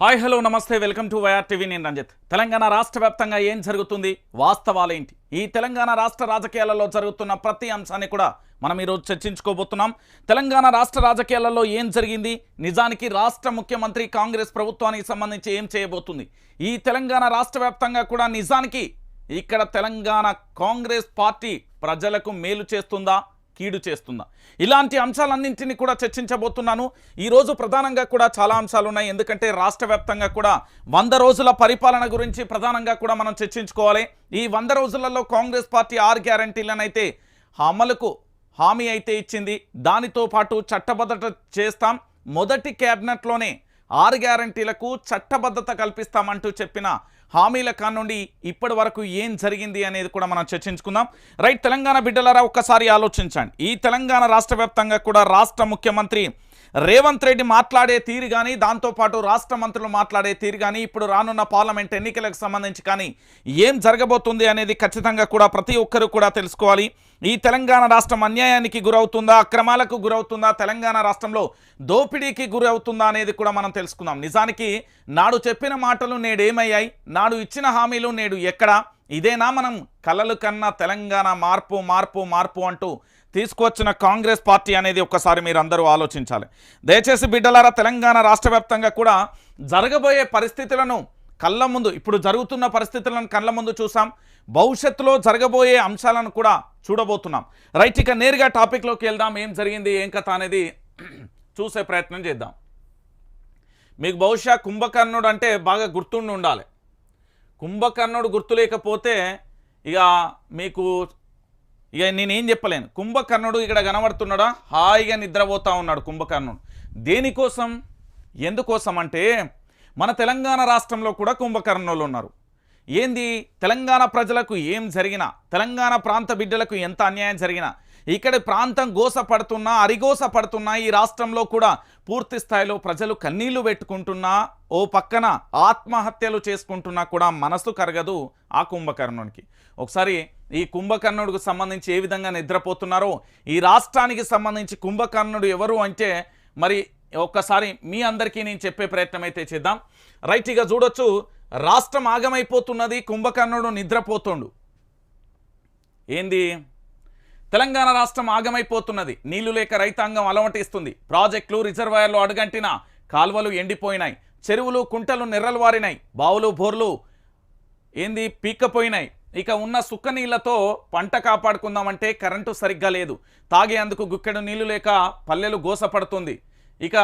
Hi hello నమస్తే welcome to YR TV. నేను రంజిత్. తెలంగాణ రాష్ట్ర వ్యాప్తంగా ఏం జరుగుతుంది, వాస్తవాలేంటి, ఈ తెలంగాణ రాష్ట్ర రాజకీయాలలో జరుగుతున్న ప్రతి అంశాన్ని కూడా మనం ఈరోజు చర్చించుకోబోతున్నాం. తెలంగాణ రాష్ట్ర రాజకీయాలలో ఏం జరిగింది, నిజానికి రాష్ట్ర ముఖ్యమంత్రి కాంగ్రెస్ ప్రభుత్వానికి సంబంధించి ఏం చేయబోతుంది, ఈ తెలంగాణ రాష్ట్ర వ్యాప్తంగా కూడా నిజానికి ఇక్కడ తెలంగాణ కాంగ్రెస్ పార్టీ ప్రజలకు మేలు చేస్తుందా, కీడు చేస్తుందా, ఇలాంటి అంశాలన్నింటినీ కూడా చర్చించబోతున్నాను. ఈరోజు ప్రధానంగా కూడా చాలా అంశాలు ఉన్నాయి. ఎందుకంటే రాష్ట్ర వ్యాప్తంగా కూడా 100 రోజుల పరిపాలన గురించి ప్రధానంగా కూడా మనం చర్చించుకోవాలి. ఈ 100 రోజులలో కాంగ్రెస్ పార్టీ 6 గ్యారంటీలను అయితే అమలుకు హామీ అయితే ఇచ్చింది. దానితో పాటు చట్టబద్ధత చేస్తాం, మొదటి క్యాబినెట్లోనే 6 గ్యారంటీలకు చట్టబద్ధత కల్పిస్తామంటూ చెప్పిన హామీల కానుండి ఇప్పటి వరకు ఏం జరిగింది అనేది కూడా మనం చర్చించుకుందాం. రైట్, తెలంగాణ బిడ్డలారా ఒక్కసారి ఆలోచించండి. ఈ తెలంగాణ రాష్ట్ర వ్యాప్తంగా కూడా రాష్ట్ర ముఖ్యమంత్రి రేవంత్ రెడ్డి మాట్లాడే తీరు కానీ, దాంతోపాటు రాష్ట్ర మంత్రులు మాట్లాడే తీరు కానీ, ఇప్పుడు రానున్న పార్లమెంట్ ఎన్నికలకు సంబంధించి కానీ ఏం జరగబోతుంది అనేది ఖచ్చితంగా కూడా ప్రతి ఒక్కరూ కూడా తెలుసుకోవాలి. ఈ తెలంగాణ రాష్ట్రం అన్యాయానికి గురవుతుందా, అక్రమాలకు గురవుతుందా, తెలంగాణ రాష్ట్రంలో దోపిడీకి గురవుతుందా అనేది కూడా మనం తెలుసుకుందాం. నిజానికి నాడు చెప్పిన మాటలు నేడేమయ్యాయి, నాడు ఇచ్చిన హామీలు నేడు ఎక్కడా, ఇదేనా మనం కలలు కన్నా తెలంగాణ మార్పు మార్పు మార్పు అంటూ తీసుకువచ్చిన కాంగ్రెస్ పార్టీ అనేది ఒక్కసారి మీరు అందరూ ఆలోచించాలి. దయచేసి బిడ్డలారా, తెలంగాణ రాష్ట్ర వ్యాప్తంగా కూడా జరగబోయే పరిస్థితులను కళ్ళ ముందు, ఇప్పుడు జరుగుతున్న పరిస్థితులను కళ్ళ ముందు చూసాం, భవిష్యత్తులో జరగబోయే అంశాలను కూడా చూడబోతున్నాం. రైట్, ఇక నేరుగా టాపిక్లోకి వెళ్దాం. ఏం జరిగింది, ఏం కథ అనేది చూసే ప్రయత్నం చేద్దాం. మీకు బహుశా కుంభకర్ణుడు అంటే బాగా గుర్తుండి ఉండాలి. కుంభకర్ణుడు గుర్తు లేకపోతే ఇక మీకు ఇక నేనేం చెప్పలేను. కుంభకర్ణుడు ఇక్కడ కనబడుతున్నాడా, హాయిగా నిద్రపోతూ ఉన్నాడు కుంభకర్ణుడు. దేనికోసం, ఎందుకోసం అంటే మన తెలంగాణ రాష్ట్రంలో కూడా కుంభకర్ణులు ఉన్నారు. ఏంది, తెలంగాణ ప్రజలకు ఏం జరిగినా, తెలంగాణ ప్రాంత బిడ్డలకు ఎంత అన్యాయం జరిగినా, ఇక్కడ ప్రాంతం గోసపడుతున్నా అరిగోస పడుతున్నా, ఈ రాష్ట్రంలో కూడా పూర్తి స్థాయిలో ప్రజలు కన్నీళ్లు పెట్టుకుంటున్నా, ఓ పక్కన ఆత్మహత్యలు చేసుకుంటున్నా కూడా మనసు కరగదు ఆ కుంభకర్ణునికి. ఒకసారి ఈ కుంభకర్ణుడికి సంబంధించి ఏ విధంగా నిద్రపోతున్నారో, ఈ రాష్ట్రానికి సంబంధించి కుంభకర్ణుడు ఎవరు అంటే మరి ఒక్కసారి మీ అందరికీ నేను చెప్పే ప్రయత్నం అయితే చేద్దాం. రైట్, ఇక చూడొచ్చు, రాష్ట్రం ఆగమైపోతున్నది, కుంభకర్ణుడు నిద్రపోతుండు. ఏంది, తెలంగాణ రాష్ట్రం ఆగమైపోతున్నది, నీళ్లు లేక రైతాంగం అలమటిస్తుంది, ప్రాజెక్టులు రిజర్వాయర్లు అడుగంటిన, కాల్వలు ఎండిపోయినాయి, చెరువులు కుంటలు నెర్రలు వారినాయి, బావులు బోర్లు ఏంది పీక్కపోయినాయి, ఇక ఉన్న సుక్క నీళ్లతో పంట కాపాడుకుందామంటే కరెంటు సరిగ్గా లేదు, తాగేందుకు గుక్కెడు నీళ్లు లేక పల్లెలు గోసపడుతుంది, ఇక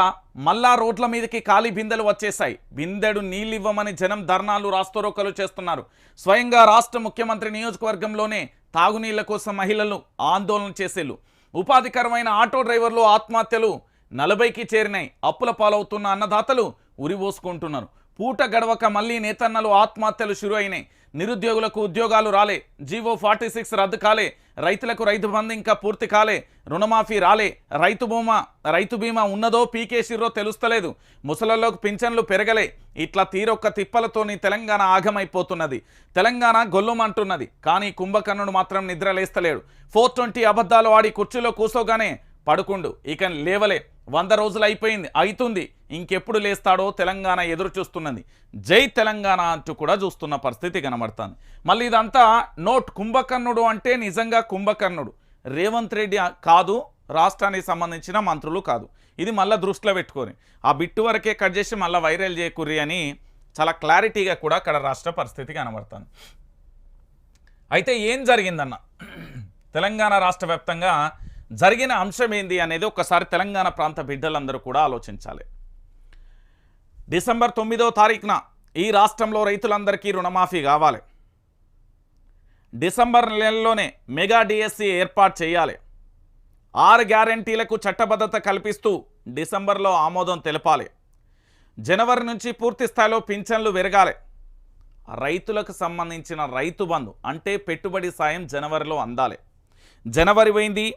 మళ్ళా రోడ్ల మీదకి ఖాళీ బిందెలు వచ్చేసాయి, బిందెడు నీళ్ళు ఇవ్వమని జనం ధర్నాలు రాస్తోరోకలు చేస్తున్నారు. స్వయంగా రాష్ట్ర ముఖ్యమంత్రి నియోజకవర్గంలోనే తాగునీళ్ల కోసం మహిళలు ఆందోళన చేసేళ్ళు, ఉపాధికరమైన ఆటో డ్రైవర్లు ఆత్మహత్యలు 40కి చేరినాయి, అప్పుల పాలవుతున్న అన్నదాతలు ఉరిపోసుకుంటున్నారు, పూట గడవక మళ్ళీ నేతన్నలు ఆత్మహత్యలు షురు అయినాయి, నిరుద్యోగులకు ఉద్యోగాలు రాలే, జీవో 46 రద్దు కాలే, రైతులకు రైతు బంధు ఇంకా పూర్తి కాలే, రుణమాఫీ రాలే, రైతు బీమా ఉన్నదో పీకేసిర్రో తెలుస్తలేదు, ముసలలోకి పింఛన్లు పెరగలే, ఇట్లా తీరొక్క తిప్పలతోని తెలంగాణ ఆగమైపోతున్నది, తెలంగాణ గొల్లుమంటున్నది. కానీ కుంభకర్ణుడు మాత్రం నిద్రలేస్తలేడు. 420 అబద్ధాలు ఆడి కుర్చీలో కూసోగానే పడుకుండు, ఇక లేవలే, 100 రోజులు అవుతుంది, ఇంకెప్పుడు లేస్తాడో తెలంగాణ ఎదురు చూస్తున్నది. జై తెలంగాణ అంటూ కూడా చూస్తున్న పరిస్థితి కనబడుతుంది. మళ్ళీ ఇదంతా నోట్, కుంభకర్ణుడు అంటే నిజంగా కుంభకర్ణుడు రేవంత్ రెడ్డి కాదు, రాష్ట్రానికి సంబంధించిన మంత్రులు కాదు. ఇది మళ్ళీ దృష్టిలో పెట్టుకొని ఆ బిట్టు వరకే కట్ చేసి మళ్ళీ వైరల్ చేయకుర్రి అని చాలా క్లారిటీగా కూడా అక్కడ రాష్ట్ర పరిస్థితి కనబడుతుంది. అయితే ఏం జరిగిందన్న, తెలంగాణ రాష్ట్ర వ్యాప్తంగా జరిగిన అంశం ఏంది అనేది ఒక్కసారి తెలంగాణ ప్రాంత బిడ్డలందరూ కూడా ఆలోచించాలి. డిసెంబర్ 9వ తారీఖున ఈ రాష్ట్రంలో రైతులందరికీ రుణమాఫీ కావాలి, డిసెంబర్ నెలలోనే మెగా డిఎస్సి ఏర్పాటు చేయాలి, 6 గ్యారంటీలకు చట్టబద్ధత కల్పిస్తూ డిసెంబర్లో ఆమోదం తెలపాలి, జనవరి నుంచి పూర్తి స్థాయిలో పింఛన్లు పెరగాలి, రైతులకు సంబంధించిన రైతు బంధు అంటే పెట్టుబడి సాయం జనవరిలో అందాలి. జనవరి పోయింది,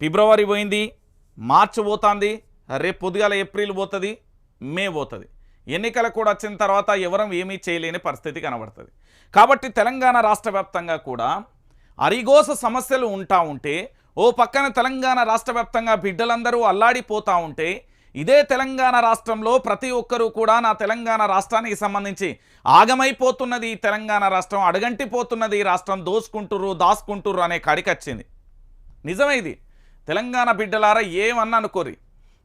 ఫిబ్రవరి పోయింది, మార్చి పోతుంది, రేపు పొద్దుగాల ఏప్రిల్ పోతుంది, మే పోతుంది, ఎన్నికలు కూడా వచ్చిన తర్వాత ఎవరం ఏమీ చేయలేని పరిస్థితి కనబడుతుంది. కాబట్టి తెలంగాణ రాష్ట్ర వ్యాప్తంగా కూడా అరిగోస సమస్యలు ఉంటా ఉంటే, ఓ పక్కన తెలంగాణ రాష్ట్ర వ్యాప్తంగా బిడ్డలందరూ అల్లాడిపోతూ ఉంటే, ఇదే తెలంగాణ రాష్ట్రంలో ప్రతి ఒక్కరూ కూడా నా తెలంగాణ రాష్ట్రానికి సంబంధించి ఆగమైపోతున్నది ఈ తెలంగాణ రాష్ట్రం, అడగంటిపోతున్నది ఈ రాష్ట్రం, దోసుకుంటుర్రు దాసుకుంటుర్రు అనే కాడికి వచ్చింది. నిజమే ఇది. తెలంగాణ బిడ్డలారా ఏమన్నా అనుకోరి,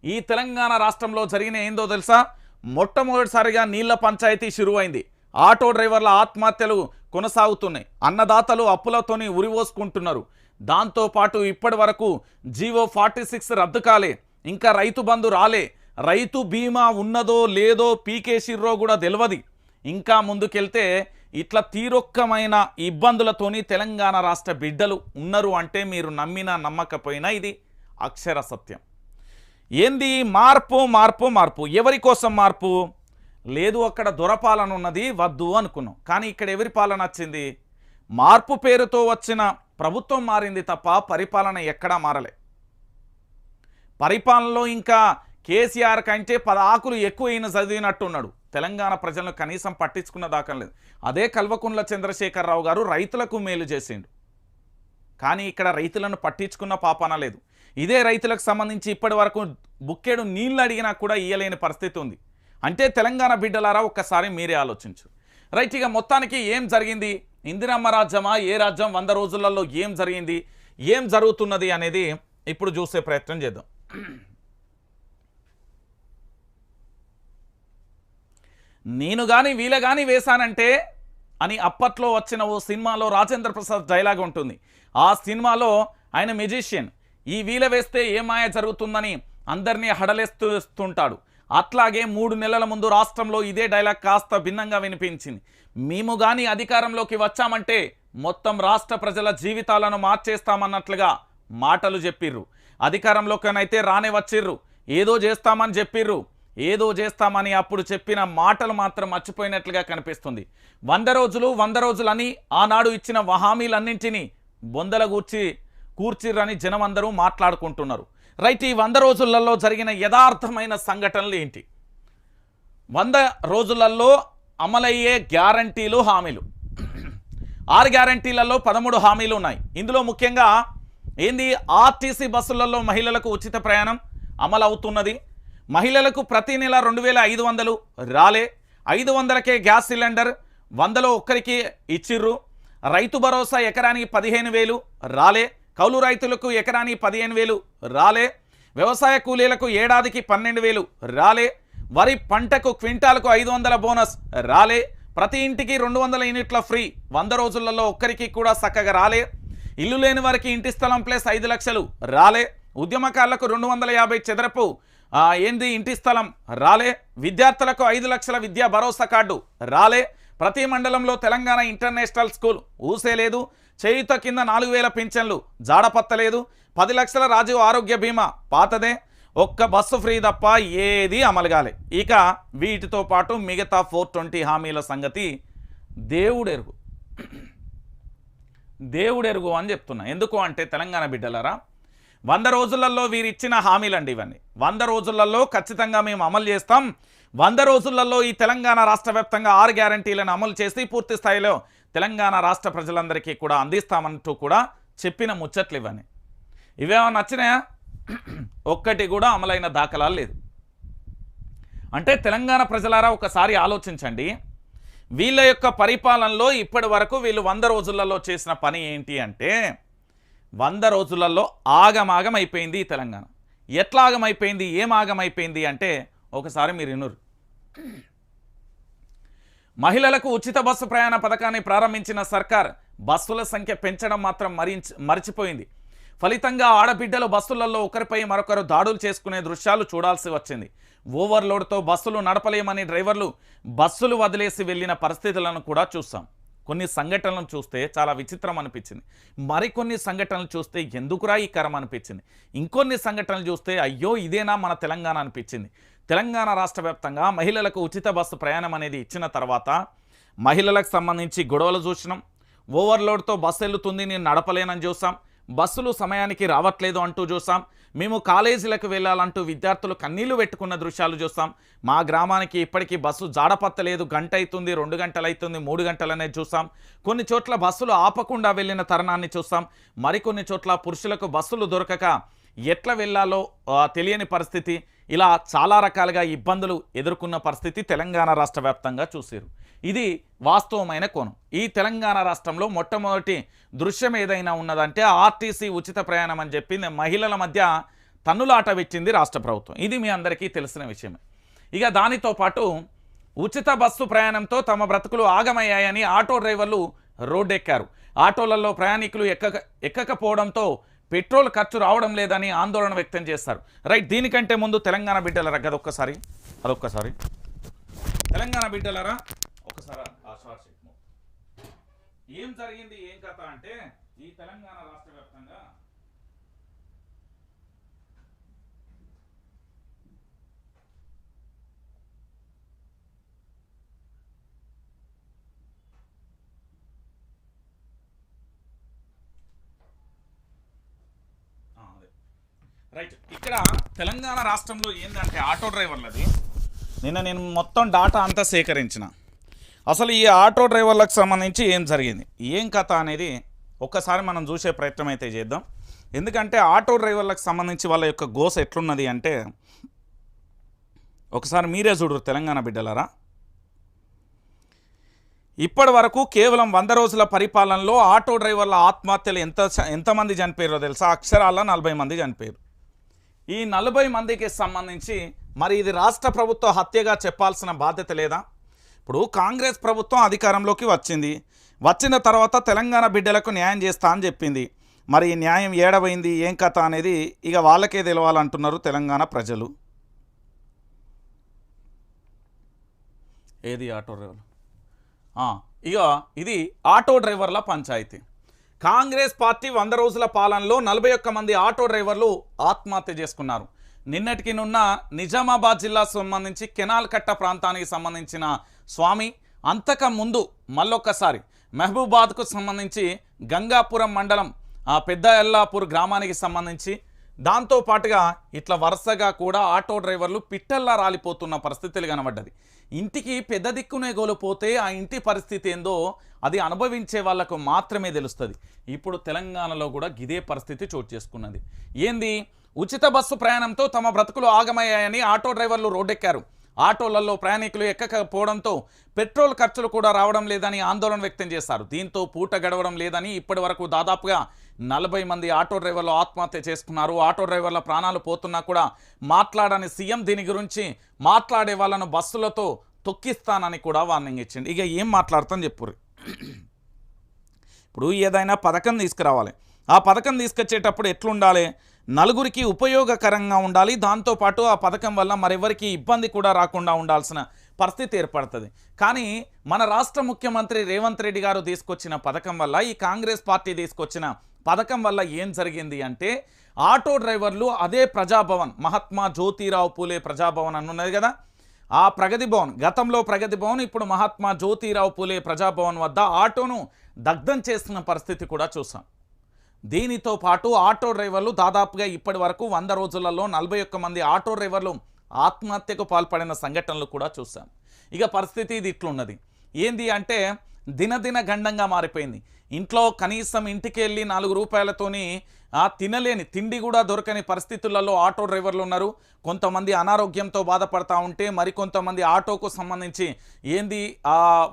ఈ తెలంగాణ రాష్ట్రంలో జరిగిన ఏందో తెలుసా? మొట్టమొదటిసారిగా నీళ్ల పంచాయతీ షురువైంది. ఆటో డ్రైవర్ల ఆత్మహత్యలు కొనసాగుతున్నాయి. అన్నదాతలు అప్పులతోని ఉరివోసుకుంటున్నారు. దాంతోపాటు ఇప్పటి వరకు జీవో 46 రద్దు కాలే, ఇంకా రైతు బంధు రాలే, రైతు బీమా ఉన్నదో లేదో పీకేసిర్రో కూడా తెలియదు. ఇంకా ముందుకెళ్తే ఇట్లా తీరొక్కమైన ఇబ్బందులతోని తెలంగాణ రాష్ట్ర బిడ్డలు ఉన్నారు అంటే మీరు నమ్మినా నమ్మకపోయినా ఇది అక్షర సత్యం. ఏంది మార్పు మార్పు మార్పు? ఎవరి కోసం మార్పు? లేదు అక్కడ దొరపాలన ఉన్నది వద్దు అనుకున్నాం, కానీ ఇక్కడ ఎవరి పాలన వచ్చింది? మార్పు పేరుతో వచ్చిన ప్రభుత్వం మారింది తప్ప పరిపాలన ఎక్కడా మారలే. పరిపాలనలో ఇంకా కేసీఆర్ కంటే 10 ఆకులు ఎక్కువ ఈయన చదివినట్టున్నాడు. తెలంగాణ ప్రజలను కనీసం పట్టించుకున్న దాకా లేదు. అదే కల్వకుంట్ల చంద్రశేఖరరావు గారు రైతులకు మేలు చేసిండు, కానీ ఇక్కడ రైతులను పట్టించుకున్న పాపాన లేదు. ఇదే రైతులకు సంబంధించి ఇప్పటి వరకు బుక్కెడు నీళ్ళు అడిగినా కూడా ఇయ్యలేని పరిస్థితి ఉంది. అంటే తెలంగాణ బిడ్డలారా ఒక్కసారి మీరే ఆలోచించు. రైట్, ఇక మొత్తానికి ఏం జరిగింది? ఇందిరమ్మ రాజ్యమా, ఏ రాజ్యం? 100 రోజులలో ఏం జరిగింది, ఏం జరుగుతున్నది అనేది ఇప్పుడు చూసే ప్రయత్నం చేద్దాం. నేను కానీ వీళ్ళ కానీ వేశానంటే అని అప్పట్లో వచ్చిన ఓ సినిమాలో రాజేంద్ర ప్రసాద్ డైలాగ్ ఉంటుంది. ఆ సినిమాలో ఆయన మెజిషియన్, ఈ వీల వేస్తే ఏ మాయ జరుగుతుందని అందరినీ హడలేస్తుంటాడు. అట్లాగే 3 నెలల ముందు రాష్ట్రంలో ఇదే డైలాగ్ కాస్త భిన్నంగా వినిపించింది. మేము కానీ అధికారంలోకి వచ్చామంటే మొత్తం రాష్ట్ర ప్రజల జీవితాలను మార్చేస్తామన్నట్లుగా మాటలు చెప్పిర్రు. అధికారంలోకనైతే రానే వచ్చిర్రు, ఏదో చేస్తామని చెప్పిర్రు. ఏదో చేస్తామని అప్పుడు చెప్పిన మాటలు మాత్రం మర్చిపోయినట్లుగా కనిపిస్తుంది. 100 రోజులని ఆనాడు ఇచ్చిన హామీలన్నింటినీ బొందల కూర్చిర్రని జనం అందరూ మాట్లాడుకుంటున్నారు. రైట్, ఈ 100 రోజులలో జరిగిన యథార్థమైన సంఘటనలు ఏంటి? 100 రోజులలో అమలయ్యే గ్యారంటీలు, హామీలు. 6 గ్యారంటీలలో 13 హామీలు ఉన్నాయి. ఇందులో ముఖ్యంగా ఏంది? ఆర్టీసీ బస్సులలో మహిళలకు ఉచిత ప్రయాణం అమలు అవుతున్నది. మహిళలకు ప్రతి నెల 2500 రాలే. 500కే గ్యాస్ సిలిండర్ 100లో ఒక్కరికి ఇచ్చిర్రు. రైతు భరోసా ఎకరానికి 15,000 రాలే. కౌలు రైతులకు ఎకరానికి 15,000 రాలే. వ్యవసాయ కూలీలకు ఏడాదికి 12,000 రాలే. వరి పంటకు క్వింటాలకు 500 బోనస్ రాలే. ప్రతి ఇంటికి 200 యూనిట్ల ఫ్రీ 100 రోజులలో ఒక్కరికి కూడా చక్కగా రాలే. ఇల్లు లేని వారికి ఇంటి స్థలం ప్లస్ 5 లక్షలు రాలే. ఉద్యమకారులకు 250 చదరపు ఇంటి స్థలం రాలే. విద్యార్థులకు 5 లక్షల విద్యా భరోసా కార్డు రాలే. ప్రతి మండలంలో తెలంగాణ ఇంటర్నేషనల్ స్కూల్ ఊసేలేదు. చేయుత కింద 4,000 పింఛన్లు జాడపత్తలేదు. 10 లక్షల రాజీవ్ ఆరోగ్య బీమా పాతదే. ఒక్క బస్సు ఫ్రీ తప్ప ఏది అమలు కాలే. ఇక వీటితో పాటు మిగతా 420 హామీల సంగతి దేవుడెరుగు దేవుడెరుగు అని చెప్తున్నా. ఎందుకు అంటే తెలంగాణ బిడ్డలారా, 100 రోజులలో వీరిచ్చిన హామీలండి ఇవన్నీ. 100 రోజులలో ఖచ్చితంగా మేము అమలు చేస్తాం. 100 రోజులలో ఈ తెలంగాణ రాష్ట్ర వ్యాప్తంగా 6 గ్యారంటీలను అమలు చేసి పూర్తి స్థాయిలో తెలంగాణ రాష్ట్ర ప్రజలందరికీ కూడా అందిస్తామంటూ కూడా చెప్పిన ముచ్చట్లు ఇవన్నీ. ఇవేమో నచ్చినాయా? ఒక్కటి కూడా అమలైన దాఖలాలు లేదు. అంటే తెలంగాణ ప్రజలారా ఒకసారి ఆలోచించండి. వీళ్ళ యొక్క పరిపాలనలో ఇప్పటి వరకు వీళ్ళు 100 రోజులలో చేసిన పని ఏంటి అంటే 100 రోజులలో ఆగమాగం అయిపోయింది ఈ తెలంగాణ. ఎట్లా ఆగమైపోయింది, ఏం ఆగమైపోయింది అంటే ఒకసారి మీరు వినురు. మహిళలకు ఉచిత బస్సు ప్రయాణ పథకాన్ని ప్రారంభించిన సర్కార్ బస్సుల సంఖ్య పెంచడం మాత్రం మర్చిపోయింది. ఫలితంగా ఆడబిడ్డలు బస్సులలో ఒకరిపై మరొకరు దాడులు చేసుకునే దృశ్యాలు చూడాల్సి వచ్చింది. ఓవర్లోడ్తో బస్సులు నడపలేమని డ్రైవర్లు బస్సులు వదిలేసి వెళ్ళిన పరిస్థితులను కూడా చూస్తాం. కొన్ని సంఘటనలను చూస్తే చాలా విచిత్రం అనిపించింది. మరికొన్ని సంఘటనలు చూస్తే ఎందుకురా ఈ కరం అనిపించింది. ఇంకొన్ని సంఘటనలు చూస్తే అయ్యో ఇదేనా మన తెలంగాణ అనిపించింది. తెలంగాణ రాష్ట్ర వ్యాప్తంగా మహిళలకు ఉచిత బస్సు ప్రయాణం అనేది ఇచ్చిన తర్వాత మహిళలకు సంబంధించి గొడవలు చూసినాం. ఓవర్లోడ్తో బస్సు వెళ్తుంది, నేను నడపలేనని చూసాం. బస్సులు సమయానికి రావట్లేదు అంటూ చూసాం. మేము కాలేజీలకు వెళ్ళాలంటూ విద్యార్థులు కన్నీళ్లు పెట్టుకున్న దృశ్యాలు చూస్తాం. మా గ్రామానికి ఇప్పటికీ బస్సు జాడపత్తలేదు, గంట అవుతుంది, 2 గంటలు అవుతుంది, 3 గంటలనేది చూసాం. కొన్ని చోట్ల బస్సులు ఆపకుండా వెళ్ళిన తరుణాన్ని చూస్తాం. మరికొన్ని చోట్ల పురుషులకు బస్సులు దొరకక ఎట్లా వెళ్ళాలో తెలియని పరిస్థితి, ఇలా చాలా రకాలుగా ఇబ్బందులు ఎదుర్కొన్న పరిస్థితి తెలంగాణ రాష్ట్ర వ్యాప్తంగా చూసారు. ఇది వాస్తవమైన కోణం. ఈ తెలంగాణ రాష్ట్రంలో మొట్టమొదటి దృశ్యం ఏదైనా ఉన్నదంటే ఆర్టీసీ ఉచిత ప్రయాణం అని చెప్పి మహిళల మధ్య తన్నులాట పెట్టింది రాష్ట్ర ప్రభుత్వం. ఇది మీ అందరికీ తెలిసిన విషయమే. ఇక దానితో పాటు ఉచిత బస్సు ప్రయాణంతో తమ బ్రతుకులు ఆగమయ్యాయని ఆటో డ్రైవర్లు రోడ్డెక్కారు. ఆటోలలో ప్రయాణికులు ఎక్కకపోవడంతో పెట్రోల్ ఖర్చు రావడం లేదని ఆందోళన వ్యక్తం చేస్తారు. రైట్, దీనికంటే ముందు తెలంగాణ బిడ్డలరా అదొక్కసారి తెలంగాణ బిడ్డలరా ఒకసారి ఏం జరిగింది ఏం కథ అంటే ఈ తెలంగాణ రాష్ట్ర వ్యాప్తంగా రైట్, ఇక్కడ తెలంగాణ రాష్ట్రంలో ఏంటంటే ఆటో డ్రైవర్లది నేను మొత్తం డాటా అంతా సేకరించిన. అసలు ఈ ఆటో డ్రైవర్లకు సంబంధించి ఏం జరిగింది ఏం కథ అనేది ఒక్కసారి మనం చూసే ప్రయత్నం అయితే చేద్దాం. ఎందుకంటే ఆటో డ్రైవర్లకు సంబంధించి వాళ్ళ యొక్క గోస ఎట్లున్నది అంటే ఒకసారి మీరే చూడరు తెలంగాణ బిడ్డలారా. ఇప్పటి వరకు కేవలం 100 రోజుల పరిపాలనలో ఆటో డ్రైవర్ల ఆత్మహత్యలు ఎంతమంది చనిపోయారో తెలుసా? అక్షరాల 40 మంది చనిపోయారు. ఈ 40 మందికి సంబంధించి మరి ఇది రాష్ట్ర ప్రభుత్వ హత్యగా చెప్పాల్సిన బాధ్యత లేదా? ఇప్పుడు కాంగ్రెస్ ప్రభుత్వం అధికారంలోకి వచ్చిన తర్వాత తెలంగాణ బిడ్డలకు న్యాయం చేస్తా అని చెప్పింది. మరి ఈ న్యాయం ఏడవైంది ఏం కథ అనేది ఇక వాళ్ళకే తెలవాలంటున్నారు తెలంగాణ ప్రజలు. ఏది ఆటో డ్రైవర్లు? ఇక ఇది ఆటో డ్రైవర్ల పంచాయతీ. కాంగ్రెస్ పార్టీ 100 రోజుల పాలనలో 41 మంది ఆటో డ్రైవర్లు ఆత్మహత్య చేసుకున్నారు. నిన్నటికి నున్న నిజామాబాద్ జిల్లా సంబంధించి కెనాల్ కట్ట ప్రాంతానికి సంబంధించిన స్వామి, అంతక ముందు మళ్ళొక్కసారి మహబూబాద్కు సంబంధించి గంగాపురం మండలం పెద్ద ఎల్లాపూర్ గ్రామానికి సంబంధించి దాంతోపాటుగా ఇట్లా వరుసగా కూడా ఆటో డ్రైవర్లు పిట్టల్లా రాలిపోతున్న పరిస్థితులు కనబడ్డది. ఇంటికి పెద్ద దిక్కునే గోలిపోతే ఆ ఇంటి పరిస్థితి ఏందో అది అనుభవించే వాళ్లకు మాత్రమే తెలుస్తుంది. ఇప్పుడు తెలంగాణలో కూడా ఇదే పరిస్థితి చోటు చేసుకున్నది. ఏంది? ఉచిత బస్సు ప్రయాణంతో తమ బ్రతుకులు ఆగమయ్యాయని ఆటో డ్రైవర్లు రోడ్డెక్కారు. ఆటోలలో ప్రయాణికులు ఎక్కకపోవడంతో పెట్రోల్ ఖర్చులు కూడా రావడం లేదని ఆందోళన వ్యక్తం చేశారు. దీంతో పూట గడవడం లేదని ఇప్పటి వరకు దాదాపుగా 40 మంది ఆటో డ్రైవర్లు ఆత్మహత్య చేసుకున్నారు. ఆటో డ్రైవర్ల ప్రాణాలు పోతున్నా కూడా మాట్లాడని సీఎం దీని గురించి మాట్లాడే వాళ్ళను బస్సులతో తొక్కిస్తానని కూడా వార్నింగ్ ఇచ్చింది. ఇక ఏం మాట్లాడతాం చెప్పుర్రి. ఇప్పుడు ఏదైనా పథకం తీసుకురావాలి. ఆ పథకం తీసుకొచ్చేటప్పుడు ఎట్లుండాలి? నలుగురికి ఉపయోగకరంగా ఉండాలి. దాంతోపాటు ఆ పథకం వల్ల మరెవరికి ఇబ్బంది కూడా రాకుండా ఉండాల్సిన పరిస్థితి ఏర్పడుతుంది. కానీ మన రాష్ట్ర ముఖ్యమంత్రి రేవంత్ రెడ్డి గారు తీసుకొచ్చిన పథకం వల్ల, ఈ కాంగ్రెస్ పార్టీ తీసుకొచ్చిన పథకం వల్ల ఏం జరిగింది అంటే ఆటో డ్రైవర్లు అదే ప్రజాభవన్, మహాత్మా జ్యోతిరావు పూలే ప్రజాభవన్ అని ఉన్నది కదా, ఆ ప్రగతి భవన్, గతంలో ప్రగతి భవన్, ఇప్పుడు మహాత్మా జ్యోతిరావు పూలే ప్రజాభవన్ వద్ద ఆటోను దగ్ధం చేస్తున్న పరిస్థితి కూడా చూసాం. దీనితో పాటు ఆటో డ్రైవర్లు దాదాపుగా ఇప్పటి వరకు 100 రోజులలో 41 మంది ఆటో డ్రైవర్లు ఆత్మహత్యకు పాల్పడిన సంఘటనలు కూడా చూసాం. ఇక పరిస్థితి ఇది ఇట్లున్నది. ఏంది అంటే దినదిన గండంగా మారిపోయింది. ఇంట్లో కనీసం ఇంటికి వెళ్ళి 4 రూపాయలతోని తినలేని, తిండి కూడా దొరకని పరిస్థితులలో ఆటో డ్రైవర్లు ఉన్నారు. కొంతమంది అనారోగ్యంతో బాధపడతా ఉంటే మరికొంతమంది ఆటోకు సంబంధించి ఏంది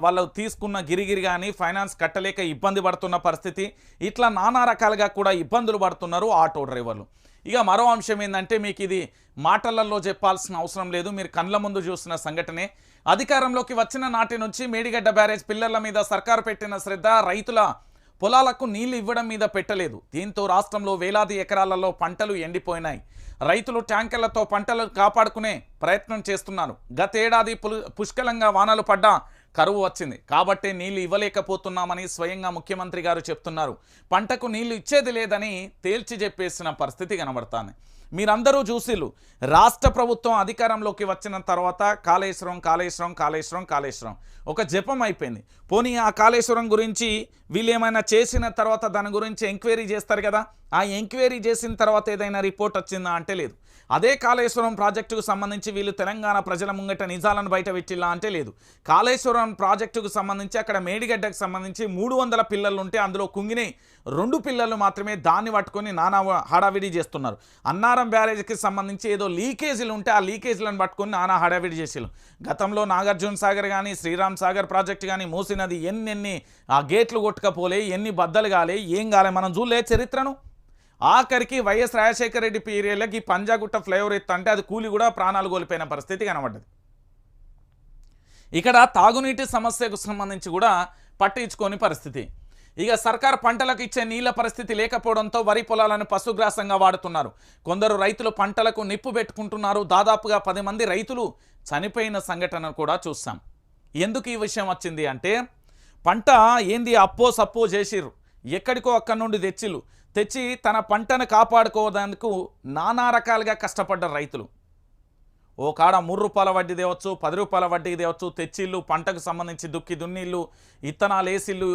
వాళ్ళు తీసుకున్న గిరిగిరి కానీ ఫైనాన్స్ కట్టలేక ఇబ్బంది పడుతున్న పరిస్థితి. ఇట్లా నానా రకాలుగా కూడా ఇబ్బందులు పడుతున్నారు ఆటో డ్రైవర్లు. ఇక మరో అంశం ఏంటంటే మీకు ఇది మాటలలో చెప్పాల్సిన అవసరం లేదు, మీరు కళ్ళ ముందు చూసిన సంఘటనే. అధికారంలోకి వచ్చిన నాటి నుంచి మేడిగడ్డ బ్యారేజ్ పిల్లర్ల మీద సర్కారు పెట్టిన శ్రద్ధ రైతుల పొలాలకు నీళ్లు ఇవ్వడం మీద పెట్టలేదు. దీంతో రాష్ట్రంలో వేలాది ఎకరాలలో పంటలు ఎండిపోయినాయి. రైతులు ట్యాంకర్లతో పంటలు కాపాడుకునే ప్రయత్నం చేస్తున్నారు. గతేడాది పుష్కలంగా వానలు పడ్డా కరువు వచ్చింది కాబట్టి నీళ్లు ఇవ్వలేకపోతున్నామని స్వయంగా ముఖ్యమంత్రి గారు చెప్తున్నారు. పంటకు నీళ్లు ఇచ్చేది లేదని తేల్చి చెప్పేసిన పరిస్థితి కనబడుతుంది. మీరందరూ చూసిళ్ళు, రాష్ట్ర ప్రభుత్వం అధికారంలోకి వచ్చిన తర్వాత కాళేశ్వరం కాళేశ్వరం కాళేశ్వరం కాళేశ్వరం ఒక జపం అయిపోయింది. పోనీ ఆ కాళేశ్వరం గురించి వీళ్ళు ఏమైనా చేసిన తర్వాత దాని గురించి ఎంక్వైరీ చేస్తారు కదా, ఆ ఎంక్వైరీ చేసిన తర్వాత ఏదైనా రిపోర్ట్ వచ్చిందా అంటే లేదు. అదే కాళేశ్వరం ప్రాజెక్టుకు సంబంధించి వీళ్ళు తెలంగాణ ప్రజల ముంగట నిజాలను బయట పెట్టిల్లా అంటే లేదు. కాళేశ్వరం ప్రాజెక్టుకు సంబంధించి అక్కడ మేడిగడ్డకు సంబంధించి 300 పిల్లలు ఉంటే అందులో కుంగినాయి 2 పిల్లలు మాత్రమే దాన్ని పట్టుకొని నానా హడావిడి చేస్తున్నారు. అన్నారం బ్యారేజ్కి సంబంధించి ఏదో లీకేజీలు ఉంటే ఆ లీకేజీలను పట్టుకొని నానా హడావిడి చేసేళ్ళు. గతంలో నాగార్జున సాగర్ కానీ శ్రీరామ్ సాగర్ ప్రాజెక్ట్ కానీ మూసీ నది ఎన్ని ఆ గేట్లు కొట్టుకపోలే, ఎన్ని బద్దలు కాలే, ఏం కాలే, మనం చూడలే చరిత్రను. ఆఖరికి వైఎస్ రాజశేఖర రెడ్డి పీరియడ్లకి పంజాగుట్ట ఫ్లైఓవర్ ఎత్తంటే అది కూలి కూడా ప్రాణాలు కోల్పోయిన పరిస్థితి కనబడ్డది. ఇక్కడ తాగునీటి సమస్యకు సంబంధించి కూడా పట్టించుకోని పరిస్థితి. ఇక సర్కార్ పంటలకు ఇచ్చే నీళ్ల పరిస్థితి లేకపోవడంతో వరి పొలాలను పశుగ్రాసంగా వాడుతున్నారు. కొందరు రైతులు పంటలకు నిప్పు పెట్టుకుంటున్నారు. దాదాపుగా 10 మంది రైతులు చనిపోయిన సంఘటన కూడా చూస్తాం. ఎందుకు ఈ విషయం వచ్చింది అంటే పంట ఏంది అప్పో సప్పో చేసిర్రు, ఎక్కడికో అక్కడి నుండి తెచ్చి తన పంటను కాపాడుకోవడానికి నానా రకాలుగా కష్టపడ్డ రైతులు. ఓ కాడ 3 రూపాయల వడ్డీ తేవచ్చు, 10 రూపాయల వడ్డీ తేవచ్చు, తెచ్చిళ్ళు పంటకు సంబంధించి దుక్కి దున్నిళ్ళు, ఇత్తనాలు వేసిళ్ళు,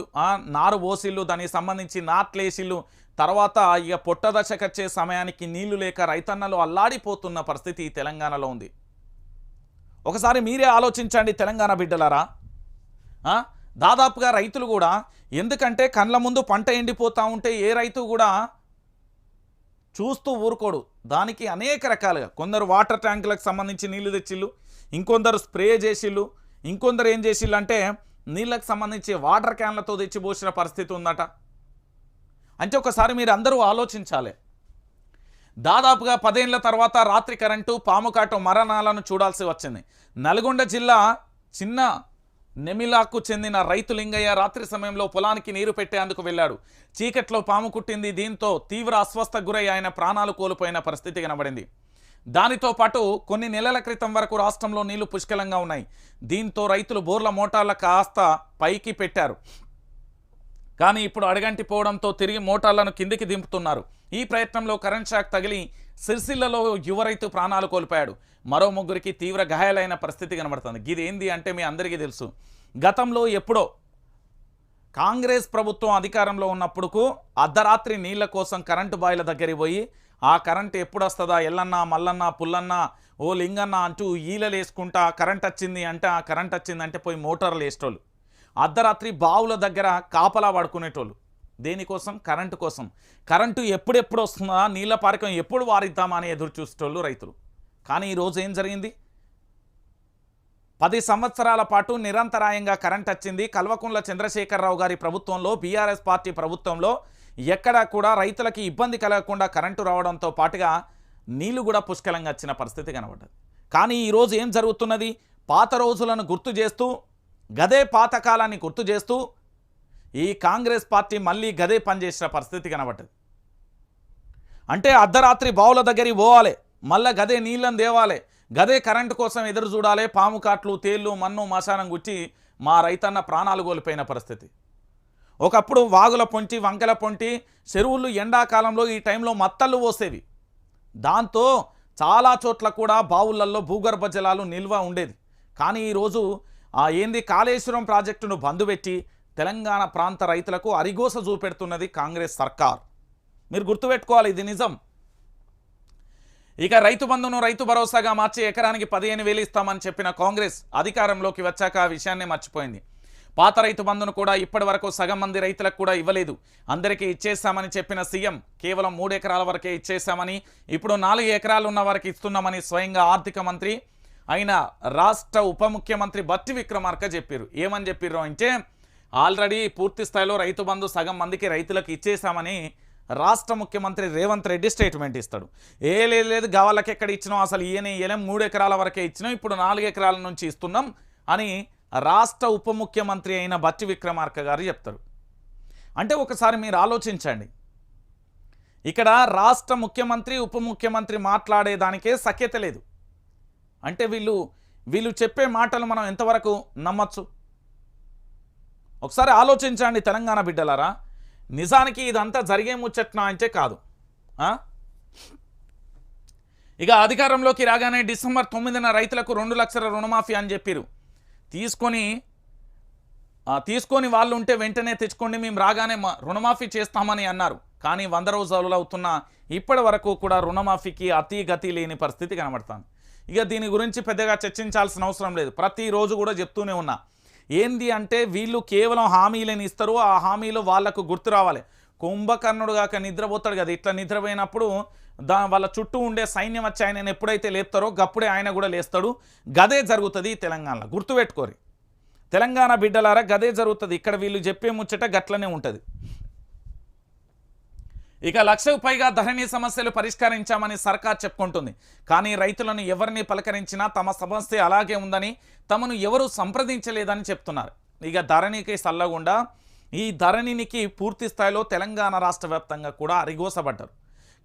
నారు పోసిళ్ళు, దానికి సంబంధించి నాట్లు వేసిళ్ళు. తర్వాత ఇక పొట్ట దశకొచ్చే సమయానికి నీళ్లు లేక రైతన్నలు అల్లాడిపోతున్న పరిస్థితి ఈ తెలంగాణలో ఉంది. ఒకసారి మీరే ఆలోచించండి తెలంగాణ బిడ్డలారా. దాదాపుగా రైతులు కూడా, ఎందుకంటే కళ్ళ ముందు పంట ఎండిపోతూ ఉంటే ఏ రైతు కూడా చూస్తూ ఊరుకోడు. దానికి అనేక రకాలుగా కొందరు వాటర్ ట్యాంకులకు సంబంధించి నీళ్లు తెచ్చిళ్ళు, ఇంకొందరు స్ప్రే చేసిళ్ళు, ఇంకొందరు ఏం చేసిళ్ళు అంటే నీళ్ళకు సంబంధించి వాటర్ క్యాన్లతో తెచ్చి పోసిన పరిస్థితి ఉందట. అంటే ఒకసారి మీరు అందరూ ఆలోచించాలి. దాదాపుగా 10 ఏళ్ల తర్వాత రాత్రి కరెంటు పాముకాటు మరణాలను చూడాల్సి వచ్చింది. నల్గొండ జిల్లా చిన్న నెమిలాకు చెందిన రైతు లింగయ్య రాత్రి సమయంలో పొలానికి నీరు పెట్టేందుకు వెళ్ళాడు. చీకట్లో పాము కుట్టింది. దీంతో తీవ్ర అస్వస్థకు గురై ఆయన ప్రాణాలు కోల్పోయిన పరిస్థితి కనబడింది. దానితో పాటు కొన్ని నెలల క్రితం వరకు రాష్ట్రంలో నీళ్లు పుష్కలంగా ఉన్నాయి. దీంతో రైతులు బోర్ల మోటార్ల కాస్త పైకి పెట్టారు. కానీ ఇప్పుడు అడగంటిపోవడంతో తిరిగి మోటార్లను కిందికి దింపుతున్నారు. ఈ ప్రయత్నంలో కరెంట్ షాక్ తగిలి సిరిసిల్లలో యువ రైతు ప్రాణాలు కోల్పోయాడు. మరో 3కి తీవ్ర గాయాలైన పరిస్థితి కనబడుతుంది. ఇది ఏంది అంటే మీ అందరికీ తెలుసు, గతంలో ఎప్పుడో కాంగ్రెస్ ప్రభుత్వం అధికారంలో ఉన్నప్పుడుకు అర్ధరాత్రి నీళ్ల కోసం కరెంటు బాయిల దగ్గరికి పోయి ఆ కరెంటు ఎప్పుడు వస్తుందా ఎల్లన్నా మల్లన్నా పుల్లన్నా ఓ లింగన్న అంటూ ఈలలు వేసుకుంటా కరెంట్ వచ్చింది అంటే ఆ కరెంట్ వచ్చిందంటే పోయి మోటార్లు వేసేటోళ్ళు. అర్ధరాత్రి బావుల దగ్గర కాపలా పడుకునేటోళ్ళు. దేనికోసం? కరెంటు కోసం. కరెంటు ఎప్పుడెప్పుడు వస్తుందా, నీళ్ళ పారకం ఎప్పుడు వారిద్దామా అని ఎదురు చూసేటోళ్ళు రైతులు. కానీ ఈరోజు ఏం జరిగింది? 10 సంవత్సరాల పాటు నిరంతరాయంగా కరెంట్ వచ్చింది. కల్వకుంట్ల చంద్రశేఖరరావు గారి ప్రభుత్వంలో, బీఆర్ఎస్ పార్టీ ప్రభుత్వంలో ఎక్కడా కూడా రైతులకి ఇబ్బంది కలగకుండా కరెంటు రావడంతో పాటుగా నీళ్లు కూడా పుష్కలంగా వచ్చిన పరిస్థితి కనబడ్డది. కానీ ఈరోజు ఏం జరుగుతున్నది? పాత రోజులను గుర్తు చేస్తూ, గదే పాతకాలాన్ని గుర్తు చేస్తూ ఈ కాంగ్రెస్ పార్టీ మళ్ళీ గదే పనిచేసిన పరిస్థితి కనబడ్డది. అంటే అర్ధరాత్రి బావుల దగ్గరికి పోవాలి, మళ్ళీ గదే నీళ్ళని దేవాలి, గదే కరెంటు కోసం ఎదురు చూడాలి. పాము కాట్లు, తేళ్ళు, మన్ను, మశానం గుచ్చి మా రైతన్న ప్రాణాలు కోల్పోయిన పరిస్థితి. ఒకప్పుడు వాగుల పొంటి, వంకల పొంటి చెరువులు ఎండాకాలంలో ఈ టైంలో మత్తళ్ళు పోసేవి. దాంతో చాలా చోట్ల కూడా బావులల్లో భూగర్భ జలాలు నిల్వ ఉండేది. కానీ ఈరోజు ఏంది కాళేశ్వరం ప్రాజెక్టును బంధుపెట్టి తెలంగాణ ప్రాంత రైతులకు అరిగోస చూపెడుతున్నది కాంగ్రెస్ సర్కార్. మీరు గుర్తుపెట్టుకోవాలి, ఇది నిజం. ఇక రైతు బంధును రైతు భరోసాగా మార్చి ఎకరానికి 15,000 ఇస్తామని చెప్పిన కాంగ్రెస్ అధికారంలోకి వచ్చాక ఆ విషయాన్ని మర్చిపోయింది. పాత రైతు బంధును కూడా ఇప్పటి వరకు సగం మంది రైతులకు కూడా ఇవ్వలేదు. అందరికీ ఇచ్చేస్తామని చెప్పిన సీఎం కేవలం 3 ఎకరాల వరకే ఇచ్చేస్తామని, ఇప్పుడు 4 ఎకరాలు ఉన్న వారికి ఇస్తున్నామని స్వయంగా ఆర్థిక మంత్రి అయిన రాష్ట్ర ఉప ముఖ్యమంత్రి బట్టి విక్రమార్క చెప్పారు. ఏమని చెప్పారు అంటే, ఆల్రెడీ పూర్తి స్థాయిలో రైతు బంధు సగం మందికి రైతులకు ఇచ్చేసామని రాష్ట్ర ముఖ్యమంత్రి రేవంత్ రెడ్డి స్టేట్మెంట్ ఇస్తాడు. లేదు గవాళ్ళకి ఎక్కడ ఇచ్చినాం, అసలు ఈయన 3 ఎకరాల వరకే ఇచ్చినాం, ఇప్పుడు 4 ఎకరాల నుంచి ఇస్తున్నాం అని రాష్ట్ర ఉప ముఖ్యమంత్రి అయిన బట్టి విక్రమార్క గారు చెప్తారు. అంటే ఒకసారి మీరు ఆలోచించండి, ఇక్కడ రాష్ట్ర ముఖ్యమంత్రి ఉప ముఖ్యమంత్రి మాట్లాడేదానికే సఖ్యత లేదు. అంటే వీళ్ళు చెప్పే మాటలు మనం ఎంతవరకు నమ్మచ్చు? ఒకసారి ఆలోచించండి తెలంగాణ బిడ్డలారా. నిజానికి ఇదంతా జరిగే ముచ్చట్నా అంటే కాదు. ఇక అధికారంలోకి రాగానే డిసెంబర్ 9న రైతులకు 2 లక్షల రుణమాఫీ అని చెప్పారు. తీసుకొని వాళ్ళు ఉంటే వెంటనే తెచ్చుకోండి, మేము రాగానే రుణమాఫీ చేస్తామని అన్నారు. కానీ 100 రోజులు అవుతున్నా ఇప్పటి వరకు కూడా రుణమాఫీకి అతి గతి లేని పరిస్థితి కనబడుతుంది. ఇక దీని గురించి పెద్దగా చర్చించాల్సిన అవసరం లేదు. ప్రతిరోజు కూడా చెప్తూనే ఉన్నా, ఏంది అంటే వీళ్ళు కేవలం హామీలను ఇస్తారు. ఆ హామీలు వాళ్లకు గుర్తు రావాలి. కుంభకర్ణుడు కాక నిద్రపోతాడు కదా, ఇట్లా నిద్రపోయినప్పుడు వాళ్ళ చుట్టూ ఉండే సైన్యం వచ్చి ఆయన ఎప్పుడైతే లేపుతారో గప్పుడే ఆయన కూడా లేస్తాడు. గదే జరుగుతుంది తెలంగాణలో, గుర్తుపెట్టుకోరి తెలంగాణ బిడ్డలారా, గదే జరుగుతుంది. ఇక్కడ వీళ్ళు చెప్పే ముచ్చట గట్లనే ఉంటుంది. ఇక 1,00,000కు పైగా ధరణి సమస్యలు పరిష్కరించామని సర్కార్ చెప్పుకుంటుంది. కానీ రైతులను ఎవరిని పలకరించినా తమ సమస్య అలాగే ఉందని, తమను ఎవరు సంప్రదించలేదని చెప్తున్నారు. ఇక ధరణికి సల్లగుండా ఈ ధరణినికి పూర్తి స్థాయిలో తెలంగాణ రాష్ట్ర వ్యాప్తంగా కూడా అరిగోసబడ్డారు.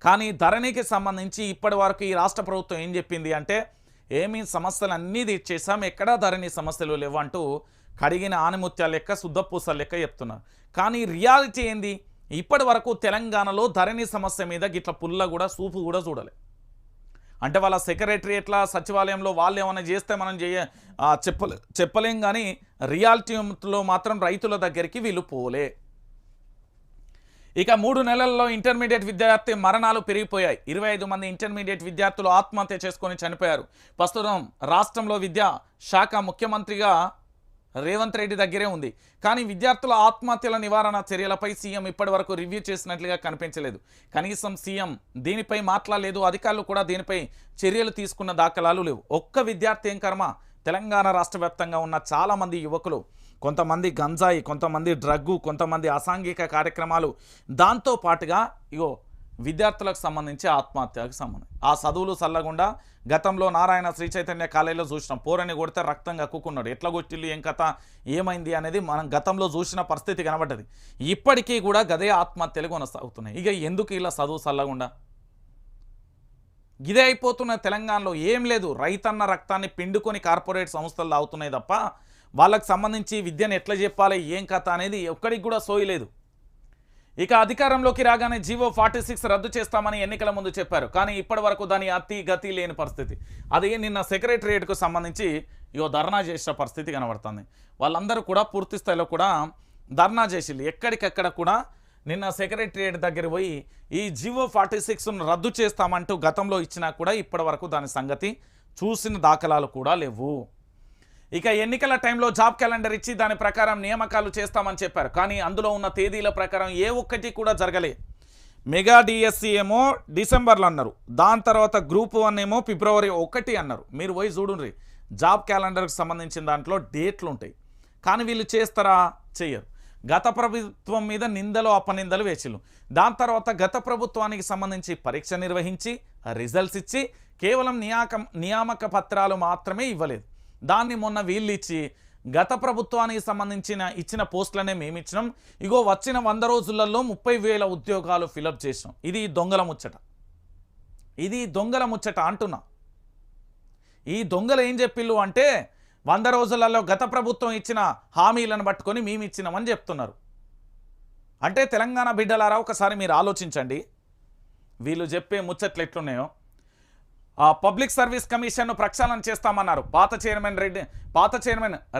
కానీ ధరణికి సంబంధించి ఇప్పటి వరకు ఈ రాష్ట్ర ప్రభుత్వం ఏం చెప్పింది అంటే, ఏమీ సమస్యలు అన్నీ తీర్చేసాం, ఎక్కడా ధరణి సమస్యలు లేవంటూ కడిగిన ఆనిముత్యాల లెక్క శుద్ధపూసల లెక్క చెప్తున్నారు. కానీ రియాలిటీ ఏంది, ఇప్పటి వరకు తెలంగాణలో ధరణి సమస్య మీద గిట్ల పుల్ల కూడా సూపు కూడా చూడలే. అంటే వాళ్ళ సెక్రటరియట్ల సచివాలయంలో వాళ్ళు ఏమైనా చేస్తే మనం చెప్పలేం. కానీ రియాలిటీలో మాత్రం రైతుల దగ్గరికి వీళ్ళు పోలే. ఇక 3 నెలల్లో ఇంటర్మీడియట్ విద్యార్థి మరణాలు పెరిగిపోయాయి. 25 మంది ఇంటర్మీడియట్ విద్యార్థులు ఆత్మహత్య చేసుకొని చనిపోయారు. ప్రస్తుతం రాష్ట్రంలో విద్యా శాఖ ముఖ్యమంత్రిగా రేవంత్ రెడ్డి దగ్గరే ఉంది. కానీ విద్యార్థుల ఆత్మహత్యల నివారణ చర్యలపై సీఎం ఇప్పటివరకు రివ్యూ చేసినట్లుగా కనిపించలేదు. కనీసం సీఎం దీనిపై మాట్లాడలేదు. అధికారులు కూడా దీనిపై చర్యలు తీసుకున్న దాఖలాలు లేవు. ఒక్క విద్యార్థి ఏం కర్మ, తెలంగాణ రాష్ట్ర వ్యాప్తంగా ఉన్న చాలామంది యువకులు, కొంతమంది గంజాయి, కొంతమంది డ్రగ్గు, కొంతమంది అసాంఘిక కార్యక్రమాలు, దాంతో పాటుగా ఇగో విద్యార్థులకు సంబంధించి ఆత్మహత్యకు సంబంధించి ఆ చదువులు చల్లకుండా గతంలో నారాయణ శ్రీ చైతన్య కాలేజీలో చూసినాం. పోరని కొడితే రక్తం కక్కుకున్నాడు, ఎట్లా కొట్టిల్లు, ఏం కథ, ఏమైంది అనేది మనం గతంలో చూసిన పరిస్థితి కనబడ్డది. ఇప్పటికీ కూడా గదే ఆత్మహత్యలు కొనసాగుతున్నాయి. ఇక ఎందుకు ఇలా చదువు చల్లకుండా ఇదే అయిపోతున్న తెలంగాణలో ఏం లేదు. రైతన్న రక్తాన్ని పిండుకొని కార్పొరేట్ సంస్థలు తాగుతున్నాయి తప్ప వాళ్ళకి సంబంధించి విద్యను ఎట్లా చెప్పాలి, ఏం కథ అనేది ఒక్కడికి కూడా సోయలేదు. ఇక అధికారంలోకి రాగానే జీవో 46 రద్దు చేస్తామని ఎన్నికల ముందు చెప్పారు. కానీ ఇప్పటి వరకు దాని అతి గతి లేని పరిస్థితి. అది నిన్న సెక్రటరియట్కు సంబంధించి ధర్నా చేసిన పరిస్థితి కనబడుతుంది. వాళ్ళందరూ కూడా పూర్తి స్థాయిలో కూడా ధర్నా చేసిళ్ళు. ఎక్కడికెక్కడ కూడా నిన్న సెక్రటరియట్ దగ్గర పోయి ఈ జీవో 46ను రద్దు చేస్తామంటూ గతంలో ఇచ్చినా కూడా ఇప్పటి వరకు దాని సంగతి చూసిన దాఖలాలు కూడా లేవు. ఇక ఎన్నికల టైంలో జాబ్ క్యాలెండర్ ఇచ్చి దాని ప్రకారం నియామకాలు చేస్తామని చెప్పారు. కానీ అందులో ఉన్న తేదీల ప్రకారం ఏ ఒక్కటి కూడా జరగలే. మెగా డిఎస్సి ఏమో డిసెంబర్లో అన్నారు, దాని తర్వాత గ్రూప్ 1 ఏమో ఫిబ్రవరి 1 అన్నారు. మీరు పోయి చూడండి, జాబ్ క్యాలెండర్కి సంబంధించిన దాంట్లో డేట్లు ఉంటాయి. కానీ వీళ్ళు చేస్తారా, చెయ్యరు. గత ప్రభుత్వం మీద నిందలు అపనిందలు వేసిళ్ళు. దాని తర్వాత గత ప్రభుత్వానికి సంబంధించి పరీక్ష నిర్వహించి రిజల్ట్స్ ఇచ్చి కేవలం నియామక పత్రాలు మాత్రమే ఇవ్వలేదు. దాన్ని మొన్న వీళ్ళు ఇచ్చి గత ప్రభుత్వానికి సంబంధించిన ఇచ్చిన పోస్టులనే మేము ఇచ్చినాం, ఇగో వచ్చిన 100 రోజులలో 30,000 ఉద్యోగాలు ఫిలప్ చేసినాం. ఇది దొంగల ముచ్చట, ఇది దొంగల ముచ్చట అంటున్నా. ఈ దొంగలు ఏం చెప్పిళ్ళు అంటే 100 రోజులలో గత ప్రభుత్వం ఇచ్చిన హామీలను పట్టుకొని మేము ఇచ్చినామని చెప్తున్నారు. అంటే తెలంగాణ బిడ్డలారా ఒకసారి మీరు ఆలోచించండి, వీళ్ళు చెప్పే ముచ్చట్లు ఎట్లున్నాయో. పబ్లిక్ సర్వీస్ కమిషన్ను ప్రక్షాళన చేస్తామన్నారు. పాత చైర్మన్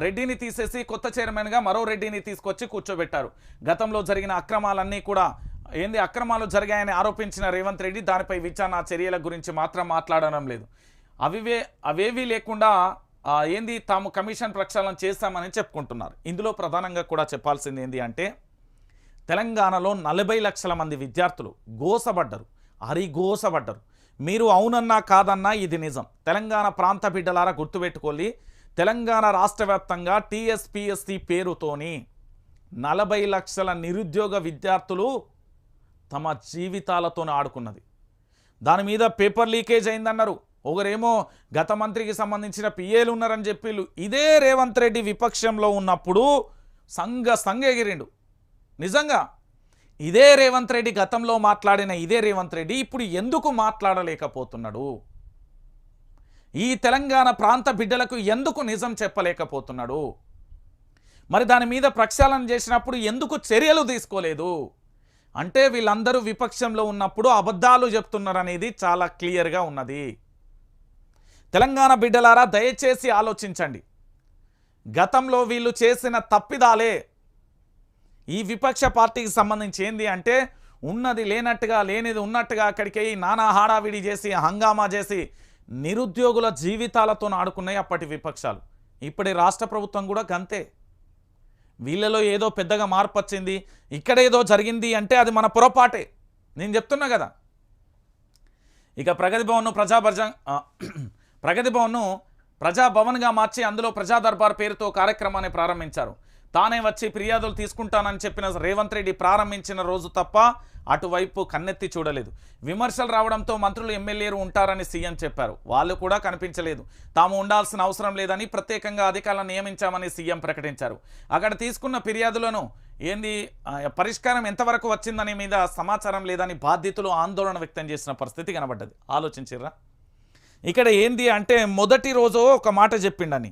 రెడ్డిని తీసేసి కొత్త చైర్మన్గా మరో రెడ్డిని తీసుకొచ్చి కూర్చోబెట్టారు. గతంలో జరిగిన అక్రమాలన్నీ కూడా అక్రమాలు జరిగాయని ఆరోపించిన రేవంత్ రెడ్డి దానిపై విచారణ చర్యల గురించి మాత్రం మాట్లాడడం లేదు. అవేవీ లేకుండా తాము కమిషన్ ప్రక్షాళన చేస్తామని చెప్పుకుంటున్నారు. ఇందులో ప్రధానంగా కూడా చెప్పాల్సింది ఏంది అంటే, తెలంగాణలో 40 లక్షల మంది విద్యార్థులు గోసబడ్డరు, హరిగోసబడ్డరు. మీరు అవునన్నా కాదన్నా ఇది నిజం. తెలంగాణ ప్రాంత బిడ్డలారా గుర్తుపెట్టుకోవాలి, తెలంగాణ రాష్ట్ర వ్యాప్తంగా టీఎస్పీఎస్సీ పేరుతోని 40 లక్షల నిరుద్యోగ విద్యార్థులు తమ జీవితాలతో ఆడుకున్నది. దాని మీద పేపర్ లీకేజ్ అయిందన్నారు. ఒకరేమో గత మంత్రికి సంబంధించిన పిఏలు ఉన్నారని చెప్పిళ్ళు. ఇదే రేవంత్ రెడ్డి విపక్షంలో ఉన్నప్పుడు సంగ ఎగిరిండు. నిజంగా ఇదే రేవంత్ రెడ్డి గతంలో మాట్లాడిన ఇదే రేవంత్ రెడ్డి ఇప్పుడు ఎందుకు మాట్లాడలేకపోతున్నాడు? ఈ తెలంగాణ ప్రాంత బిడ్డలకు ఎందుకు నిజం చెప్పలేకపోతున్నాడు? మరి దాని మీద ప్రక్షాళన చేసినప్పుడు ఎందుకు చర్యలు తీసుకోలేదు? అంటే వీళ్ళందరూ విపక్షంలో ఉన్నప్పుడు అబద్ధాలు చెప్తున్నారనేది చాలా క్లియర్గా ఉన్నది. తెలంగాణ బిడ్డలారా దయచేసి ఆలోచించండి. గతంలో వీళ్ళు చేసిన తప్పిదాలే ఈ విపక్ష పార్టీకి సంబంధించి ఏంది అంటే, ఉన్నది లేనట్టుగా లేనిది ఉన్నట్టుగా అక్కడికి నానా హడావిడి చేసి హంగామా చేసి నిరుద్యోగుల జీవితాలతో ఆడుకున్నాయి అప్పటి విపక్షాలు. ఇప్పటి రాష్ట్ర ప్రభుత్వం కూడా గంతే. వీళ్ళలో ఏదో పెద్దగా మార్పు వచ్చింది, ఇక్కడ ఏదో జరిగింది అంటే అది మన పొరపాటే. నేను చెప్తున్నా కదా. ఇక ప్రగతి భవన్ను ప్రజాభవన్గా మార్చి అందులో ప్రజా దర్బార్ పేరుతో కార్యక్రమాన్ని ప్రారంభించారు. తానే వచ్చి ఫిర్యాదులు తీసుకుంటానని చెప్పిన రేవంత్ రెడ్డి ప్రారంభించిన రోజు తప్ప అటువైపు కన్నెత్తి చూడలేదు. విమర్శలు రావడంతో మంత్రులు ఎమ్మెల్యేలు ఉంటారని సీఎం చెప్పారు. వాళ్ళు కూడా కనిపించలేదు. తాము ఉండాల్సిన అవసరం లేదని ప్రత్యేకంగా అధికారులను నియమించామని సీఎం ప్రకటించారు. అక్కడ తీసుకున్న ఫిర్యాదులను పరిష్కారం ఎంతవరకు వచ్చిందని మీద సమాచారం లేదని బాధితులు ఆందోళన వ్యక్తం చేసిన పరిస్థితి కనబడ్డది. ఆలోచించిర్రా? ఇక్కడ ఏంది అంటే మొదటి రోజు ఒక మాట చెప్పిండని,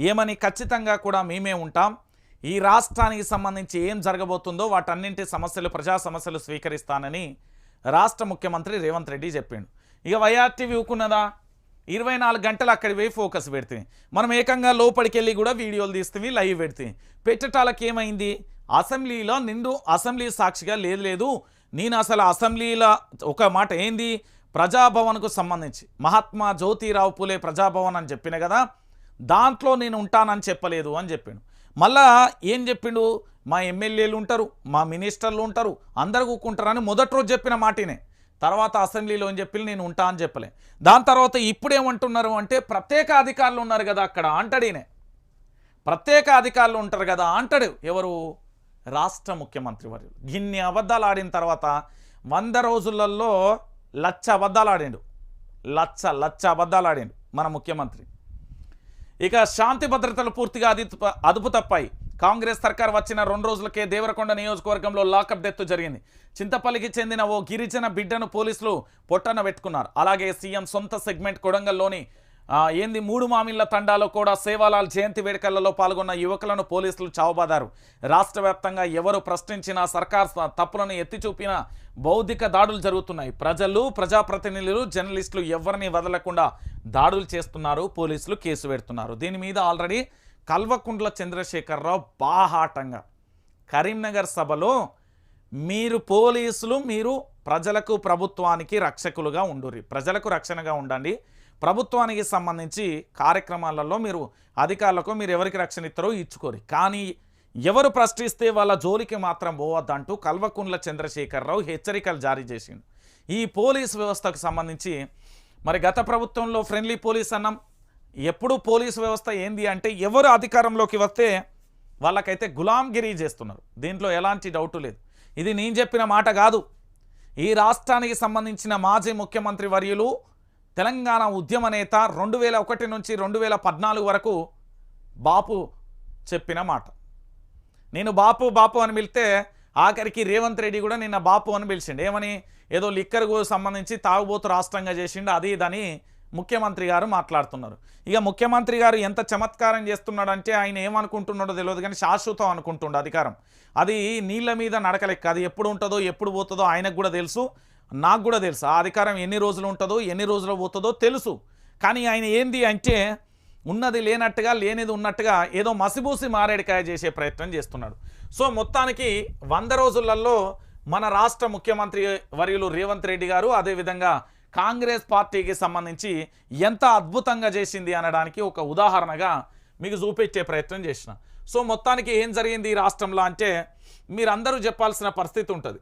ఏమని, ఖచ్చితంగా కూడా మేమే ఉంటాం, ఈ రాష్ట్రానికి సంబంధించి ఏం జరగబోతుందో వాటన్నింటి సమస్యలు, ప్రజా సమస్యలు స్వీకరిస్తానని రాష్ట్ర ముఖ్యమంత్రి రేవంత్ రెడ్డి చెప్పిండు. ఇక వైఆర్టీవీ ఊకున్నదా? 24 గంటలు అక్కడికి పోయి ఫోకస్ పెడితే, మనం ఏకంగా లోపలికి వెళ్ళి కూడా వీడియోలు తీస్తే లైవ్ పెడితే పెట్టటాలకు ఏమైంది? అసెంబ్లీ సాక్షిగా లేదు నేను అసలు అసెంబ్లీలో ఒక మాట ఏంది, ప్రజాభవన్కు సంబంధించి మహాత్మా జ్యోతిరావు పూలే ప్రజాభవన్ అని చెప్పిన కదా, దాంట్లో నేను ఉంటానని చెప్పలేదు అని చెప్పిండు. మళ్ళా ఏం చెప్పిండు, మా ఎమ్మెల్యేలు ఉంటారు, మా మినిస్టర్లు ఉంటారు, అందరు కూకుంటారని మొదటి రోజు చెప్పిన మాటనే. తర్వాత అసెంబ్లీలో ఏం చెప్పి నేను ఉంటా అని చెప్పలే. దాని తర్వాత ఇప్పుడేమంటున్నారు అంటే ప్రత్యేక అధికారులు ఉన్నారు కదా అక్కడ అంటాడీనే. ప్రత్యేక అధికారులు ఉంటారు కదా అంటాడు ఎవరు? రాష్ట్ర ముఖ్యమంత్రి వర్యులు. ఇన్ని అబద్ధాలు ఆడిన తర్వాత 100 రోజులలో 1,00,000 అబద్ధాలు ఆడిండు. లక్ష అబద్ధాలు ఆడిండు మన ముఖ్యమంత్రి. ఇక శాంతి భద్రతలు పూర్తిగా అదుపు తప్పాయి. కాంగ్రెస్ సర్కార్ వచ్చిన 2 రోజులకే దేవరకొండ నియోజకవర్గంలో లాకప్ డెత్ జరిగింది. చింతపల్లికి చెందిన ఓ గిరిజన బిడ్డను పోలీసులు పొట్టన పెట్టుకున్నారు. అలాగే సీఎం సొంత సెగ్మెంట్ కొడంగల్లోని 3 మామిళ్ల తండాలో కూడా సేవాలాల్ జయంతి వేడుకలలో పాల్గొన్న యువకులను పోలీసులు చావబాదారు. రాష్ట్ర వ్యాప్తంగా ఎవరు ప్రశ్నించినా సర్కార్ తప్పులను ఎత్తి చూపిన బౌద్ధిక దాడులు జరుగుతున్నాయి. ప్రజలు, ప్రజాప్రతినిధులు, జర్నలిస్టులు ఎవరిని వదలకుండా దాడులు చేస్తున్నారు. పోలీసులు కేసు పెడుతున్నారు. దీని మీద ఆల్రెడీ కల్వకుంట్ల చంద్రశేఖరరావు బాహాటంగా కరీంనగర్ సభలో మీరు పోలీసులు మీరు ప్రజలకు ప్రభుత్వానికి రక్షకులుగా ఉండుర్రి, ప్రజలకు రక్షణగా ఉండండి, ప్రభుత్వానికి సంబంధించి కార్యక్రమాలలో మీరు అధికారులకు మీరు ఎవరికి రక్షణ ఇస్తారో ఇచ్చుకోరు, కానీ ఎవరు ప్రశ్నిస్తే వాళ్ళ జోలికి మాత్రం పోవద్దంటూ కల్వకుంట్ల చంద్రశేఖరరావు హెచ్చరికలు జారీ చేసిండు. ఈ పోలీస్ వ్యవస్థకు సంబంధించి మరి గత ప్రభుత్వంలో ఫ్రెండ్లీ పోలీస్ అన్నాం. ఎప్పుడు పోలీసు వ్యవస్థ ఏంది అంటే ఎవరు అధికారంలోకి వస్తే వాళ్ళకైతే గులాంగిరీ చేస్తున్నారు. దీంట్లో ఎలాంటి డౌటు లేదు. ఇది నేను చెప్పిన మాట కాదు. ఈ రాష్ట్రానికి సంబంధించిన మాజీ ముఖ్యమంత్రి వర్యులు, తెలంగాణ ఉద్యమ నేత 2001 నుంచి 2014 వరకు బాపు చెప్పిన మాట. నేను బాపు అని పిలిస్తే ఆఖరికి రేవంత్ రెడ్డి కూడా నిన్న బాపు అని పిలిచిండు. ఏమని? ఏదో లిక్కర్కు సంబంధించి తాగుబోతు రాష్ట్రంగా చేసిండు అది ఇదని ముఖ్యమంత్రి గారు మాట్లాడుతున్నారు. ఇక ముఖ్యమంత్రి గారు ఎంత చమత్కారం చేస్తున్నాడంటే ఆయన ఏమనుకుంటున్నాడో తెలియదు కానీ శాశ్వతం అనుకుంటుండ అధికారం. అది నీళ్ళ మీద నడకలెక్క, అది ఎప్పుడు ఉంటుందో ఎప్పుడు పోతుందో ఆయనకు కూడా తెలుసు, నాకు కూడా తెలుసు. ఆ అధికారం ఎన్ని రోజులు ఉంటుందో ఎన్ని రోజులు పోతుందో తెలుసు. కానీ ఆయన ఏంది అంటే ఉన్నది లేనట్టుగా లేనిది ఉన్నట్టుగా ఏదో మసిబూసి మారేడికాయ చేసే ప్రయత్నం చేస్తున్నాడు. సో మొత్తానికి 100 రోజులలో మన రాష్ట్ర ముఖ్యమంత్రి వర్యులు రేవంత్ రెడ్డి గారు అదేవిధంగా కాంగ్రెస్ పార్టీకి సంబంధించి ఎంత అద్భుతంగా చేసింది అనడానికి ఒక ఉదాహరణగా మీకు చూపించే ప్రయత్నం చేసిన. సో మొత్తానికి ఏం జరిగింది ఈ రాష్ట్రంలో అంటే మీరందరూ చెప్పాల్సిన పరిస్థితి ఉంటుంది.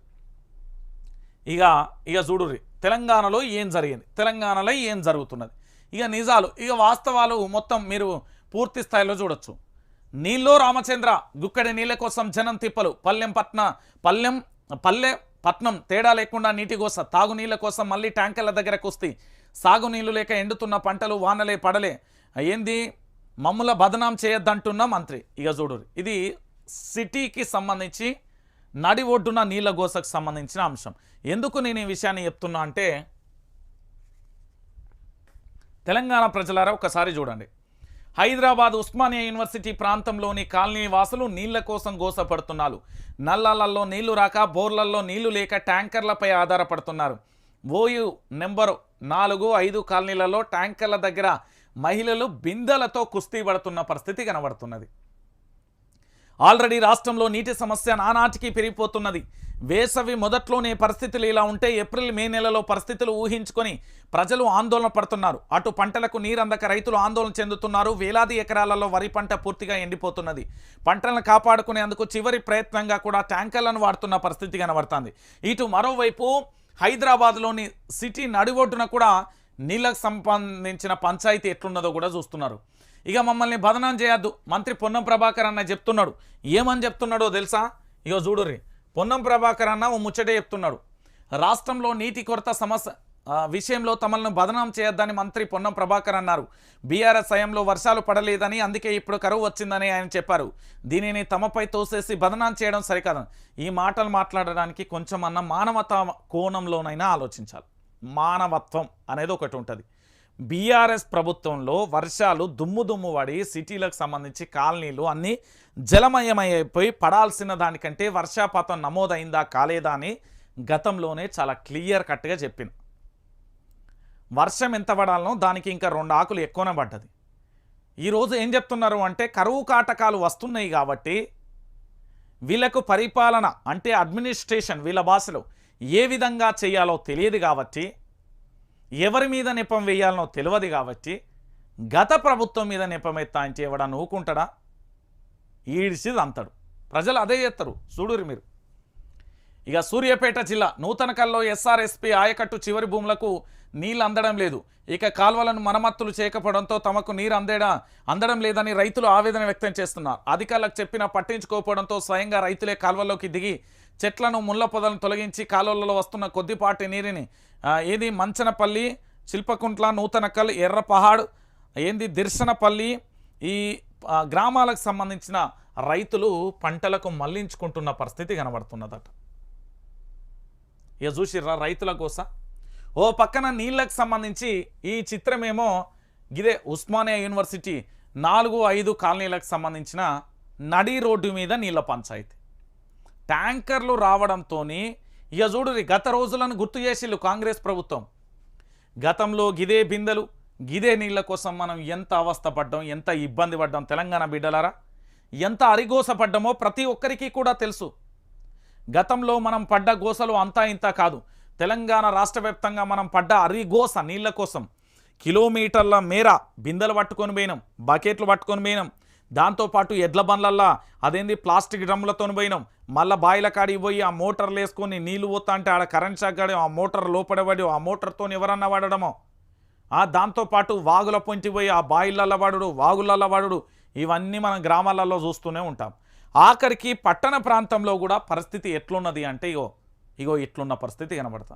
ఇక చూడుర్రి తెలంగాణలో ఏం జరిగింది, తెలంగాణలో ఏం జరుగుతున్నది, ఇక నిజాలు, ఇక వాస్తవాలు మొత్తం మీరు పూర్తి స్థాయిలో చూడొచ్చు. నీళ్ళో రామచంద్ర గుక్కడి నీళ్ళ కోసం జనం తిప్పలు, పట్నం తేడా లేకుండా నీటి కోస, తాగునీళ్ళ కోసం మళ్ళీ ట్యాంకర్ల దగ్గరకు వస్తే, సాగునీళ్లు లేక ఎండుతున్న పంటలు వానలే పడలే, ఏంది మమ్ముల బదనాం చేయొద్దంటున్న మంత్రి. ఇక చూడుర్రి ఇది సిటీకి సంబంధించి నడి ఒడ్డున నీళ్ళ గోసకు సంబంధించిన అంశం. ఎందుకు నేను ఈ విషయాన్ని చెప్తున్నా అంటే తెలంగాణ ప్రజలారా ఒకసారి చూడండి. హైదరాబాద్ ఉస్మానియా యూనివర్సిటీ ప్రాంతంలోని కాలనీ వాసులు నీళ్ల కోసం గోసపడుతున్నారు. నల్లాలలో నీళ్లు రాక, బోర్లలో నీళ్లు లేక ట్యాంకర్లపై ఆధారపడుతున్నారు. ఓయూ నెంబరు 4, 5 కాలనీలలో ట్యాంకర్ల దగ్గర మహిళలు బిందెలతో కుస్తీ పడుతున్న పరిస్థితి కనబడుతున్నది. ఆల్రెడీ రాష్ట్రంలో నీటి సమస్య నానాటికి పెరిగిపోతున్నది. వేసవి మొదట్లోనే పరిస్థితులు ఇలా ఉంటే ఏప్రిల్ మే నెలలో పరిస్థితులు ఊహించుకొని ప్రజలు ఆందోళన పడుతున్నారు. అటు పంటలకు నీరందక రైతులు ఆందోళన చెందుతున్నారు. వేలాది ఎకరాలలో వరి పంట పూర్తిగా ఎండిపోతున్నది. పంటలను కాపాడుకునేందుకు చివరి ప్రయత్నంగా కూడా ట్యాంకర్లను వాడుతున్న పరిస్థితి కనబడుతుంది. ఇటు మరోవైపు హైదరాబాద్లోని సిటీ నడిబొడ్డున కూడా నీళ్ళకు సంబంధించిన పంచాయతీ ఎట్లున్నదో కూడా చూస్తున్నారు. ఇక మమ్మల్ని బదనాం చేయొద్దు మంత్రి పొన్నం ప్రభాకర్ అన్న చెప్తున్నాడు. ఏమని చెప్తున్నాడో తెలుసా? ఇక చూడుర్రి, పొన్నం ప్రభాకర్ అన్న ఓ ముచ్చటే చెప్తున్నాడు. రాష్ట్రంలో నీటి కొరత సమస్య విషయంలో తమలను బదనాం చేయొద్దని మంత్రి పొన్నం ప్రభాకర్ అన్నారు. బీఆర్ఎస్ హయాంలో వర్షాలు పడలేదని, అందుకే ఇప్పుడు కరువు వచ్చిందని ఆయన చెప్పారు. దీనిని తమపై తోసేసి బదనాం చేయడం సరికాదని. ఈ మాటలు మాట్లాడడానికి కొంచెం అన్న మానవతా కోణంలోనైనా ఆలోచించాలి. మానవత్వం అనేది ఒకటి ఉంటుంది. బీఆర్ఎస్ ప్రభుత్వంలో వర్షాలు దుమ్ము పడి సిటీలకు సంబంధించి కాలనీలు అన్నీ జలమయమైపోయి పడాల్సిన దానికంటే వర్షాపాతం నమోదైందా కాలేదా అని గతంలోనే చాలా క్లియర్ కట్గా చెప్పిన. వర్షం ఎంత పడాలనో దానికి ఇంకా 2 ఆకులు ఎక్కువనే పడ్డది. ఈరోజు ఏం చెప్తున్నారు అంటే కరువు కాటకాలు వస్తున్నాయి కాబట్టి వీళ్ళకు పరిపాలన అంటే అడ్మినిస్ట్రేషన్ వీళ్ళ భాషలో ఏ విధంగా చేయాలో తెలియదు కాబట్టి, ఎవరి మీద నెపం వేయాలనో తెలియదు కాబట్టి గత ప్రభుత్వం మీద నెపం ఎత్తా అంటే ఎవడా నూకుంటాడా? ఈడిసిది అంతాడు. ప్రజలు అదే చేస్తారు. చూడురు మీరు. ఇక సూర్యాపేట జిల్లా నూతనకల్లో ఎస్ఆర్ఎస్పీ ఆయకట్టు చివరి భూములకు నీళ్ళు అందడం లేదు. ఇక కాల్వలను మరమ్మతులు చేయకపోవడంతో తమకు నీరు అందడం లేదని రైతులు ఆవేదన వ్యక్తం చేస్తున్నారు. అధికారులకు చెప్పినా పట్టించుకోకపోవడంతో స్వయంగా రైతులే కాల్వల్లోకి దిగి చెట్లను ముళ్ళ పొదలను తొలగించి కాలువలలో వస్తున్న కొద్దిపాటి నీరుని ఏది మంచనపల్లి, శిల్పకుంట్ల, నూతనకల్, ఎర్రపహాడ్, దిర్శనపల్లి ఈ గ్రామాలకు సంబంధించిన రైతులు పంటలకు మళ్లించుకుంటున్న పరిస్థితి కనబడుతున్నదట. ఇక చూసిర్రా రైతుల కోసం. ఓ పక్కన నీళ్ళకు సంబంధించి ఈ చిత్రమేమో గిదే ఉస్మానియా యూనివర్సిటీ 4-5 కాలనీలకు సంబంధించిన నడి రోడ్డు మీద నీళ్ళ పంచాయతీ. ట్యాంకర్లు రావడంతో ఇక చూడురి గత రోజులను గుర్తు చేసిళ్ళు కాంగ్రెస్ ప్రభుత్వం. గతంలో గిదే బిందెలు గిదే నీళ్ళ కోసం మనం ఎంత అవస్థ పడ్డాం, ఎంత ఇబ్బంది పడ్డాం తెలంగాణ బిడ్డలారా, ఎంత అరిగోస పడ్డామో ప్రతి ఒక్కరికి కూడా తెలుసు. గతంలో మనం పడ్డ గోసలు అంతా ఇంత కాదు. తెలంగాణ రాష్ట్ర వ్యాప్తంగా మనం పడ్డ అరిగోస నీళ్ళ కోసం కిలోమీటర్ల మేర బిందెలు పట్టుకొని పోయినాం, బకెట్లు పట్టుకొని పోయినాం. దాంతోపాటు ఎడ్ల బండ్లల్లా ప్లాస్టిక్ డ్రమ్ములతో పోయినాం. మళ్ళీ బాయిల కాడికి పోయి ఆ మోటార్లు వేసుకొని నీళ్ళు పోతా అంటే ఆడ కరెంట్ షాక్ కాడి ఆ మోటార్ లోపడబడి ఆ మోటార్తో ఎవరన్నా వాడడమో, దాంతోపాటు వాగుల పొంటి పోయి ఆ బాయిలల్లో వాడు వాగులల్లో వాడు ఇవన్నీ మనం గ్రామాలలో చూస్తూనే ఉంటాం. ఆఖరికి పట్టణ ప్రాంతంలో కూడా పరిస్థితి ఎట్లున్నది అంటే ఇగో ఇట్లున్న పరిస్థితి కనబడతా.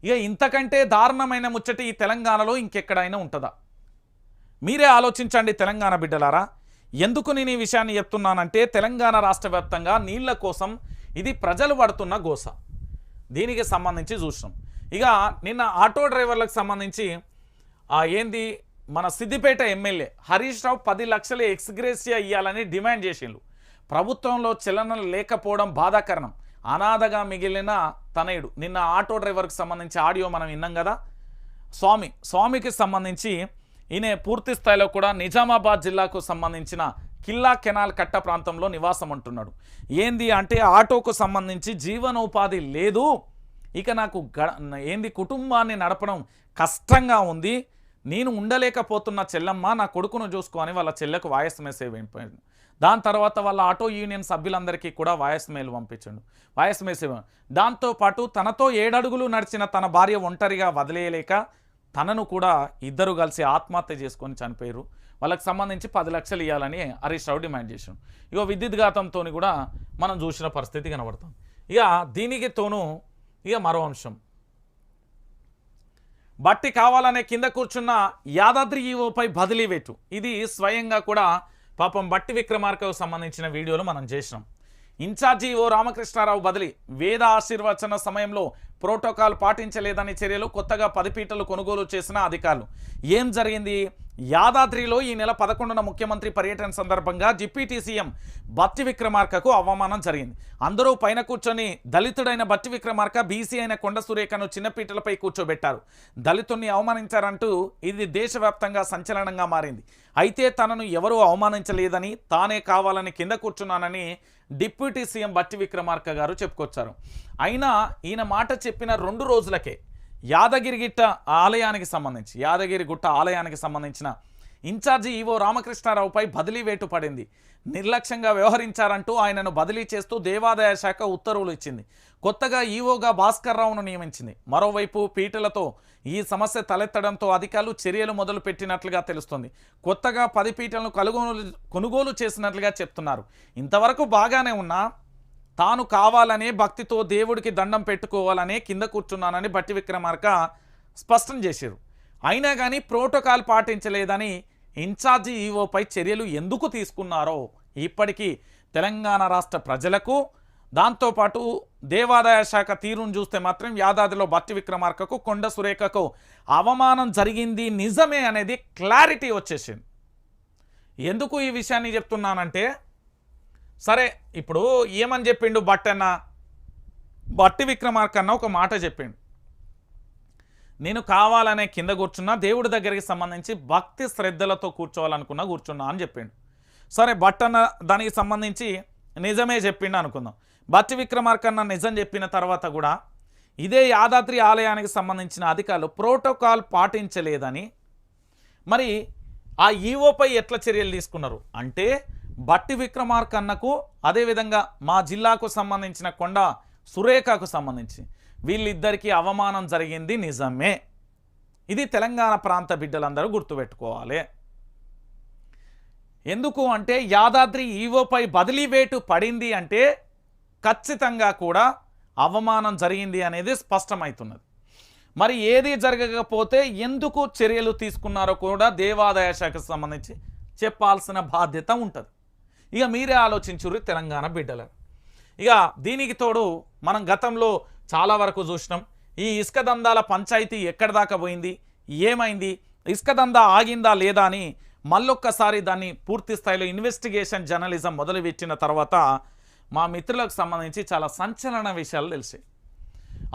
ఇక ఇంతకంటే దారుణమైన ముచ్చటి ఈ తెలంగాణలో ఇంకెక్కడైనా ఉంటుందా? మీరే ఆలోచించండి తెలంగాణ బిడ్డలారా. ఎందుకు నేను ఈ విషయాన్ని చెప్తున్నానంటే తెలంగాణ రాష్ట్ర వ్యాప్తంగా నీళ్ల కోసం ఇది ప్రజలు పడుతున్న గోస. దీనికి సంబంధించి చూసినాం. ఇక నిన్న ఆటో డ్రైవర్లకు సంబంధించి మన సిద్దిపేట ఎమ్మెల్యే హరీష్ రావు 10 లక్షల ఎక్స్గ్రేసియా ఇవ్వాలని డిమాండ్ చేసిండు. ప్రభుత్వంలో చలనం లేకపోవడం బాధాకరణం. అనాథగా మిగిలిన తనయుడు. నిన్న ఆటో డ్రైవర్కి సంబంధించి ఆడియో మనం విన్నాం కదా. స్వామికి సంబంధించి ఈయన పూర్తి స్థాయిలో కూడా నిజామాబాద్ జిల్లాకు సంబంధించిన కిల్లా కెనాల్ కట్ట ప్రాంతంలో నివాసం ఉంటున్నాడు. అంటే ఆటోకు సంబంధించి జీవనోపాధి లేదు, ఇక నాకు కుటుంబాన్ని నడపడం కష్టంగా ఉంది, నేను ఉండలేకపోతున్న చెల్లమ్మ నా కొడుకును చూసుకొని వాళ్ళ చెల్లెకు వాయిస్ మెసేజ్ పంపించాడు. దాని తర్వాత వాళ్ళ ఆటో యూనియన్ సభ్యులందరికీ కూడా వాయిస్ మెసేజ్. దాంతోపాటు తనతో 7 అడుగులు నడిచిన తన భార్య ఒంటరిగా వదిలేయలేక తనను కూడా ఇద్దరు కలిసి ఆత్మహత్య చేసుకొని చనిపోయారు. వాళ్ళకి సంబంధించి 10 లక్షలు ఇవ్వాలని హరీష్ రావు డిమాండ్ చేశాడు. ఇక విద్యుత్ ఘాతంతో కూడా మనం చూసిన పరిస్థితి కనబడుతుంది. ఇక దీనికి తోను ఇక మరో అంశం, బట్టి కావాలనే కింద కూర్చున్న యాదాద్రి ఈవోపై బదిలీ వేటు. ఇది స్వయంగా కూడా పాపం బట్టి విక్రమార్కకు సంబంధించిన వీడియోలు మనం చేసినాం. ఇన్ఛార్జి ఈవో రామకృష్ణారావు బదిలీ. వేద ఆశీర్వచన సమయంలో ప్రోటోకాల్ పాటించలేదని చర్యలు. కొత్తగా 10 పీటలు కొనుగోలు చేసిన అధికారులు. ఏం జరిగింది? యాదాద్రిలో ఈ నెల 11న ముఖ్యమంత్రి పర్యటన సందర్భంగా డిప్యూటీ సీఎం బట్టి విక్రమార్కకు అవమానం జరిగింది. అందరూ పైన కూర్చొని దళితుడైన బట్టి విక్రమార్క బీసీ అయిన కొండ సురేఖను చిన్నపీటలపై కూర్చోబెట్టారు. దళితుణ్ణి అవమానించారంటూ ఇది దేశవ్యాప్తంగా సంచలనంగా మారింది. అయితే తనను ఎవరూ అవమానించలేదని, తానే కావాలని కింద కూర్చున్నానని డిప్యూటీ సీఎం బట్టి విక్రమార్క గారు చెప్పుకొచ్చారు. అయినా ఈయన మాట చెప్పిన 2 రోజులకే యాదగిరిగుట్ట ఆలయానికి సంబంధించిన ఇన్ఛార్జి ఈవో రామకృష్ణారావుపై బదిలీ వేటు పడింది. నిర్లక్ష్యంగా వ్యవహరించారంటూ ఆయనను బదిలీ చేస్తూ దేవాదాయ శాఖ ఉత్తర్వులు ఇచ్చింది. కొత్తగా ఈవోగా భాస్కర్రావును నియమించింది. మరోవైపు పీటలతో ఈ సమస్య తలెత్తడంతో అధికారులు చర్యలు మొదలు పెట్టినట్లుగా తెలుస్తుంది. కొత్తగా 10 పీటలను కొనుగోలు చేసినట్లుగా చెప్తున్నారు. ఇంతవరకు బాగానే ఉన్నా తాను కావాలనే భక్తితో దేవుడికి దండం పెట్టుకోవాలనే కింద కూర్చున్నానని బట్టి విక్రమార్క స్పష్టం చేశారు. అయినా కానీ ప్రోటోకాల్ పాటించలేదని ఇన్ఛార్జి ఈవోపై చర్యలు ఎందుకు తీసుకున్నారో ఇప్పటికీ తెలంగాణ రాష్ట్ర ప్రజలకు, దాంతోపాటు దేవాదాయ శాఖ తీరును చూస్తే మాత్రం యాదాద్రిలో బట్టి విక్రమార్కకు, కొండ సురేఖకు అవమానం జరిగింది నిజమే అనేది క్లారిటీ వచ్చేసింది. ఎందుకు ఈ విషయాన్ని చెప్తున్నానంటే, సరే ఇప్పుడు ఏమని చెప్పిండు బట్టి విక్రమార్క అన్న ఒక మాట చెప్పిండు. నేను కావాలనే కింద కూర్చున్నా, దేవుడి దగ్గరికి సంబంధించి భక్తి శ్రద్ధలతో కూర్చున్నా అని చెప్పిండు. సరే బట్టన్న దానికి సంబంధించి నిజమే చెప్పిండు అనుకుందాం. బట్టి విక్రమార్క అన్న నిజం చెప్పిన తర్వాత కూడా ఇదే యాదాద్రి ఆలయానికి సంబంధించిన అధికారులు ప్రోటోకాల్ పాటించలేదని మరి ఆ ఈవోపై ఎట్లా చర్యలు తీసుకున్నారు అంటే, బట్టి విక్రమార్క అన్నకు అదేవిధంగా మా జిల్లాకు సంబంధించిన కొండ సురేఖకు సంబంధించి వీళ్ళిద్దరికీ అవమానం జరిగింది నిజమే. ఇది తెలంగాణ ప్రాంత బిడ్డలందరూ గుర్తుపెట్టుకోవాలి. ఎందుకు అంటే యాదాద్రి ఈవోపై బదిలీ వేటు పడింది అంటే ఖచ్చితంగా కూడా అవమానం జరిగింది అనేది స్పష్టమవుతున్నది. మరి ఏది జరగకపోతే ఎందుకు చర్యలు తీసుకున్నారో కూడా దేవాదాయ శాఖకు సంబంధించి చెప్పాల్సిన బాధ్యత ఉంటుంది. ఇక మీరే ఆలోచించుర్రి తెలంగాణ బిడ్డలు. ఇక దీనికి తోడు మనం గతంలో చాలా వరకు చూసినాం. ఈ ఇసుక దందాల పంచాయతీ ఎక్కడి దాకా పోయింది, ఏమైంది, ఇసుక దందా ఆగిందా లేదా అని మళ్ళొక్కసారి దాన్ని పూర్తి స్థాయిలో ఇన్వెస్టిగేషన్ జర్నలిజం మొదలుపెట్టిన తర్వాత మా మిత్రులకు సంబంధించి చాలా సంచలన విషయాలు తెలిసాయి.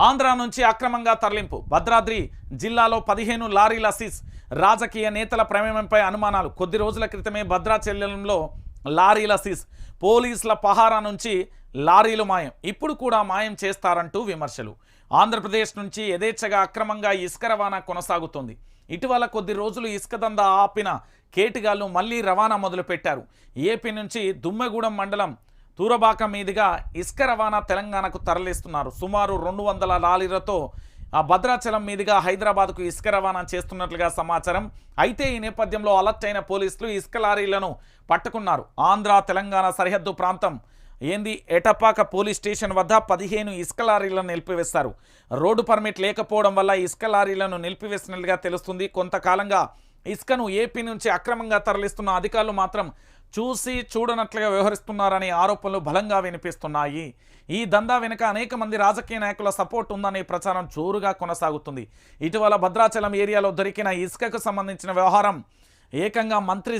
ఆంధ్ర నుంచి అక్రమంగా తరలింపు, భద్రాద్రి జిల్లాలో 15 లారీల సీజ్, రాజకీయ నేతల ప్రమేయంపై అనుమానాలు. కొద్ది రోజుల క్రితమే భద్రాచలంలో లారీల సీజ్, పోలీసుల పహారా నుంచి లారీలు మాయం, ఇప్పుడు కూడా మాయం చేస్తారంటూ విమర్శలు. ఆంధ్రప్రదేశ్ నుంచి యథేచ్ఛగా అక్రమంగా ఇసుక రవాణా కొనసాగుతుంది. ఇటీవల కొద్ది రోజులు ఇసుక దందా ఆపిన కేటుగాళ్లు మళ్లీ రవాణా మొదలుపెట్టారు. ఏపీ నుంచి దుమ్మెగూడెం మండలం తూరబాక మీదుగా ఇసుక రవాణా తెలంగాణకు తరలిస్తున్నారు. సుమారు 200 లారీలతో భద్రాచలం మీదుగా హైదరాబాద్కు ఇసుక రవాణా చేస్తున్నట్లుగా సమాచారం. అయితే ఈ నేపథ్యంలో అలర్ట్ అయిన పోలీసులు ఇసుక లారీలను పట్టుకున్నారు. ఆంధ్ర తెలంగాణ సరిహద్దు ప్రాంతం ఎటపాక పోలీస్ స్టేషన్ వద్ద 15 ఇసుక లారీలను నిలిపివేశారు. రోడ్డు పర్మిట్ లేకపోవడం వల్ల ఇసుక లారీలను నిలిపివేసినట్లుగా తెలుస్తుంది. కొంతకాలంగా ఇసుకను ఏపీ నుంచి అక్రమంగా తరలిస్తున్న అధికారులు మాత్రం చూసి చూడనట్లుగా వ్యవహరిస్తున్నారనే ఆరోపణలు బలంగా వినిపిస్తున్నాయి. ఈ దందా వెనుక అనేక మంది రాజకీయ నాయకుల సపోర్ట్ ఉందనే ప్రచారం జోరుగా కొనసాగుతుంది. ఇటీవల భద్రాచలం ఏరియాలో దొరికిన ఇసుకకు సంబంధించిన వ్యవహారం ఏకంగా మంత్రి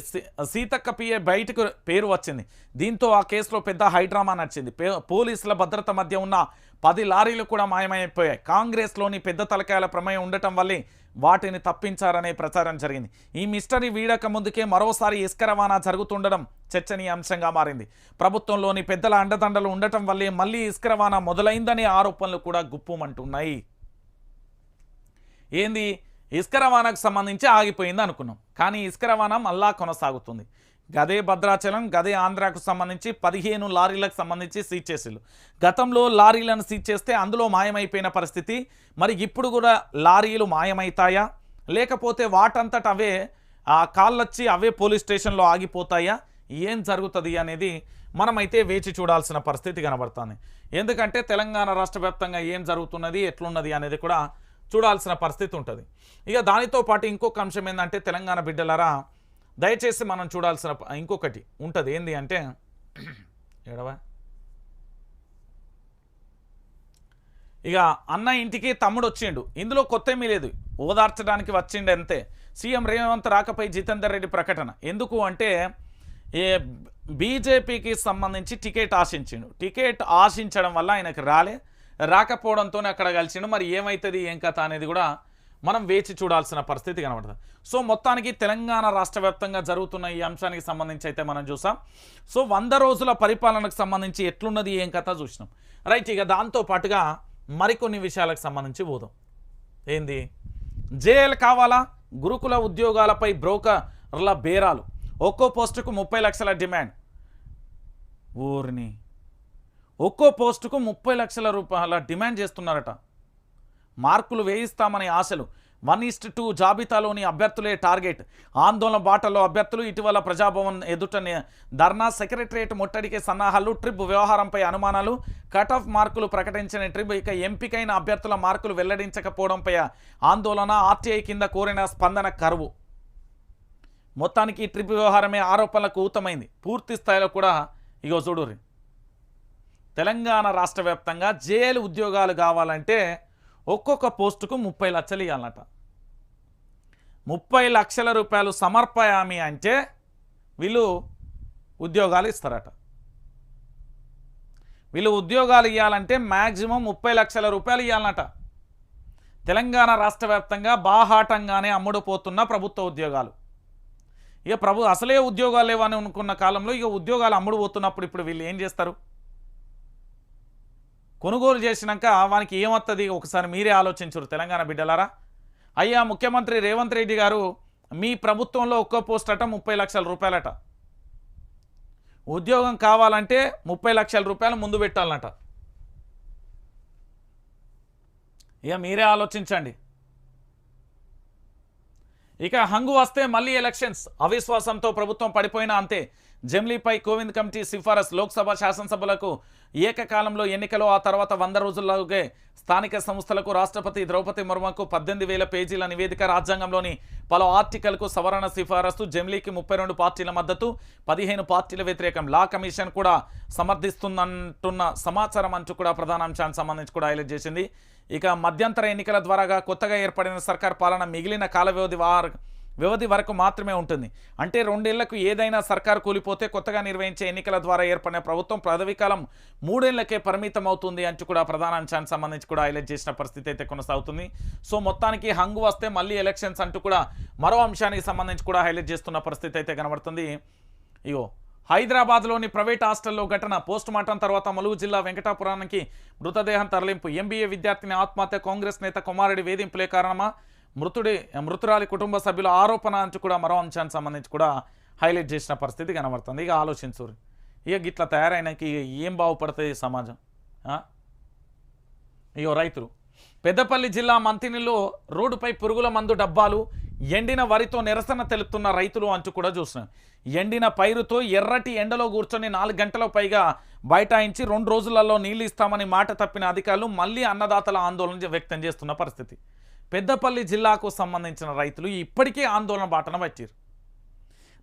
సీతక్క పిఏ బయటకు పేరు వచ్చింది. దీంతో ఆ కేసులో పెద్ద హైడ్రామా నడిచింది. పోలీసుల భద్రత మధ్య ఉన్న 10 లారీలు కూడా మాయమైపోయాయి. కాంగ్రెస్లోని పెద్ద తలకాయల ప్రమేయం ఉండటం వల్లే వాటిని తప్పించారనే ప్రచారం జరిగింది. ఈ మిస్టరీ వీడక ముందుకే మరోసారి ఇసుక రవాణా జరుగుతుండడం చర్చనీయాంశంగా మారింది. ప్రభుత్వంలోని పెద్దల అండదండలు ఉండటం వల్లే మళ్ళీ ఇసుక రవాణా మొదలైందనే ఆరోపణలు కూడా గుప్పుమంటున్నాయి. ఇసుక రవాణాకు సంబంధించి ఆగిపోయింది అనుకున్నాం, కానీ ఇసుక రవాణా మళ్ళా కొనసాగుతుంది. గదే భద్రాచలం, గదే ఆంధ్రాకు సంబంధించి 15 లారీలకు సంబంధించి సీజ్ చేసిళ్ళు. గతంలో లారీలను సీజ్ చేస్తే అందులో మాయమైపోయిన పరిస్థితి. మరి ఇప్పుడు కూడా లారీలు మాయమవుతాయా, లేకపోతే వాటంతట అవే కాళ్ళొచ్చి అవే పోలీస్ స్టేషన్లో ఆగిపోతాయా, ఏం జరుగుతుంది అనేది మనమైతే వేచి చూడాల్సిన పరిస్థితి కనబడుతుంది. ఎందుకంటే తెలంగాణ రాష్ట్ర వ్యాప్తంగా ఏం జరుగుతున్నది, ఎట్లున్నది అనేది కూడా చూడాల్సిన పరిస్థితి ఉంటుంది. ఇక దానితో పాటు ఇంకొక అంశం ఏంటంటే, తెలంగాణ బిడ్డలారా దయచేసి మనం చూడాల్సిన ఇంకొకటి ఉంటుంది. ఏంది అంటే ఇక అన్న ఇంటికి తమ్ముడు వచ్చిండు, ఇందులో కొత్త ఏమీ లేదు, ఓదార్చడానికి వచ్చిండు అంతే. సీఎం రేవంత్ రాకపై జితేందర్ రెడ్డి ప్రకటన. ఎందుకు అంటే ఏ బీజేపీకి సంబంధించి టికెట్ ఆశించిండు. టికెట్ ఆశించడం వల్ల ఆయనకు రాకపోవడంతో అక్కడ కలిసిండు. మరి ఏమవుతుంది ఏం కథ అనేది కూడా మనం వేచి చూడాల్సిన పరిస్థితి కనబడుతుంది. సో మొత్తానికి తెలంగాణ రాష్ట్ర వ్యాప్తంగా జరుగుతున్న ఈ అంశానికి సంబంధించి అయితే మనం చూసాం. సో 100 రోజుల పరిపాలనకు సంబంధించి ఎట్లున్నది ఏం కథ చూసినాం. రైట్, ఇక దాంతో పాటుగా మరికొన్ని విషయాలకు సంబంధించి పోదాం. ఏంది, జేఎల్ కావాలా, గురుకుల ఉద్యోగాలపై బ్రోకర్ల బేరాలు, ఒక్కో పోస్టుకు 30 లక్షల డిమాండ్. ఊరిని ఒక్కో పోస్టుకు 30 లక్షల రూపాయల డిమాండ్ చేస్తున్నారట. మార్కులు వేయిస్తామనే ఆశలు. 1:2 జాబితాలోని అభ్యర్థులే టార్గెట్. ఆందోళన బాటలో అభ్యర్థులు. ఇటీవల ప్రజాభవన్ ఎదుట ధర్నా, సెక్రటరియట్ ముట్టడికి సన్నాహాలు, ట్రిప్ వ్యవహారంపై అనుమానాలు, కట్ ఆఫ్ మార్కులు ప్రకటించిన ట్రిప్, ఇక ఎంపికైన అభ్యర్థుల మార్కులు వెల్లడించకపోవడంపై ఆందోళన, ఆర్టీఐ కింద కోరిన స్పందన కరువు. మొత్తానికి ఈ ట్రిప్ వ్యవహారమే ఆరోపణలకు ఊతమైంది. పూర్తి స్థాయిలో కూడా ఇగో చూడుర్రి, తెలంగాణ రాష్ట్ర వ్యాప్తంగా జేఎల్ ఉద్యోగాలు కావాలంటే ఒక్కొక్క పోస్టుకు 30 లక్షలు ఇవ్వాలన్నట. 30 లక్షల రూపాయలు సమర్పయామి అంటే వీళ్ళు ఉద్యోగాలు ఇస్తారట. వీళ్ళు ఉద్యోగాలు ఇవ్వాలంటే మ్యాక్సిమం 30 లక్షల రూపాయలు ఇవ్వాలన్నట. తెలంగాణ రాష్ట్ర వ్యాప్తంగా బాహాటంగానే అమ్ముడుపోతున్న ప్రభుత్వ ఉద్యోగాలు. ఇక అసలే ఉద్యోగాలు లేవని అనుకున్న కాలంలో ఇక ఉద్యోగాలు అమ్ముడుపోతున్నప్పుడు ఇప్పుడు వీళ్ళు ఏం చేస్తారు? కొనుగోలు చేసినాక వానికి ఏమవుతుంది ఒకసారి మీరే ఆలోచించరు తెలంగాణ బిడ్డలారా. అయ్యా ముఖ్యమంత్రి రేవంత్ రెడ్డి గారు, మీ ప్రభుత్వంలో ఒక్కో పోస్ట్ అట 30 లక్షల రూపాయలట. ఉద్యోగం కావాలంటే 30 లక్షల రూపాయలు ముందు పెట్టాలన్నట. ఇక మీరే ఆలోచించండి. ఇక హంగు వస్తే మళ్ళీ ఎలక్షన్స్. అవిశ్వాసంతో ప్రభుత్వం పడిపోయినా అంతే. జమ్లీపై కోవింద్ కమిటీ సిఫారసు. లోక్సభ, శాసనసభలకు ఏకకాలంలో ఎన్నికలు. ఆ తర్వాత 100 రోజుల్లోగే స్థానిక సంస్థలకు రాష్ట్రపతి ద్రౌపది ముర్ముకు 18,000 పేజీల నివేదిక. రాజ్యాంగంలోని పలు ఆర్టికల్కు సవరణ సిఫారసు. జమ్లీకి 32 పార్టీల మద్దతు, 15 పార్టీల వ్యతిరేకం. లా కమిషన్ కూడా సమర్థిస్తుందంటున్న సమాచారం అంటూ కూడా ప్రధాన అంశానికి సంబంధించి కూడా హైలైట్ చేసింది. ఇక మధ్యంతర ఎన్నికల ద్వారా కొత్తగా ఏర్పడిన సర్కార్ పాలన మిగిలిన కాల వ్యవధి వరకు మాత్రమే ఉంటుంది. అంటే 2 ఏళ్లకు ఏదైనా సర్కారు కూలిపోతే కొత్తగా నిర్వహించే ఎన్నికల ద్వారా ఏర్పడిన ప్రభుత్వం పదవీకాలం 3 ఏళ్లకే పరిమితం అవుతుంది అంటూ కూడా ప్రధాన అంశానికి సంబంధించి కూడా హైలైట్ చేసిన పరిస్థితి అయితే కొనసాగుతుంది. సో మొత్తానికి హంగు వస్తే మళ్ళీ ఎలక్షన్స్ అంటూ కూడా మరో అంశానికి సంబంధించి కూడా హైలైట్ చేస్తున్న పరిస్థితి అయితే కనబడుతుంది. ఇగో హైదరాబాద్లోని ప్రైవేట్ హాస్టల్లో ఘటన. పోస్టుమార్టం తర్వాత ములుగు జిల్లా వెంకటాపురానికి మృతదేహం తరలింపు. ఎంబీఏ విద్యార్థిని ఆత్మహత్య. కాంగ్రెస్ నేత కుమారుడి వేధింపులే కారణమా? మృతురాలి కుటుంబ సభ్యుల ఆరోపణ అంటూ కూడా మరో అంశానికి సంబంధించి కూడా హైలైట్ చేసిన పరిస్థితి కనబడుతుంది. ఇక ఆలోచించురు, ఇక గిట్లా తయారైనకి ఏం బాగుపడుతుంది సమాజం. ఇక రైతులు పెద్దపల్లి జిల్లా మంతినిలో రోడ్డుపై పురుగుల మందు డబ్బాలు, ఎండిన వరితో నిరసన తెలుపుతున్న రైతులు అంటూ కూడా చూస్తున్నాం. ఎండిన పైరుతో ఎర్రటి ఎండలో కూర్చొని 4 గంటల పైగా బైఠాయించి 2 రోజులలో నీళ్లు ఇస్తామని మాట తప్పిన అధికారులు మళ్ళీ అన్నదాతల ఆందోళన వ్యక్తం చేస్తున్న పరిస్థితి. పెద్దపల్లి జిల్లాకు సంబంధించిన రైతులు ఇప్పటికే ఆందోళన బాటన వచ్చారు.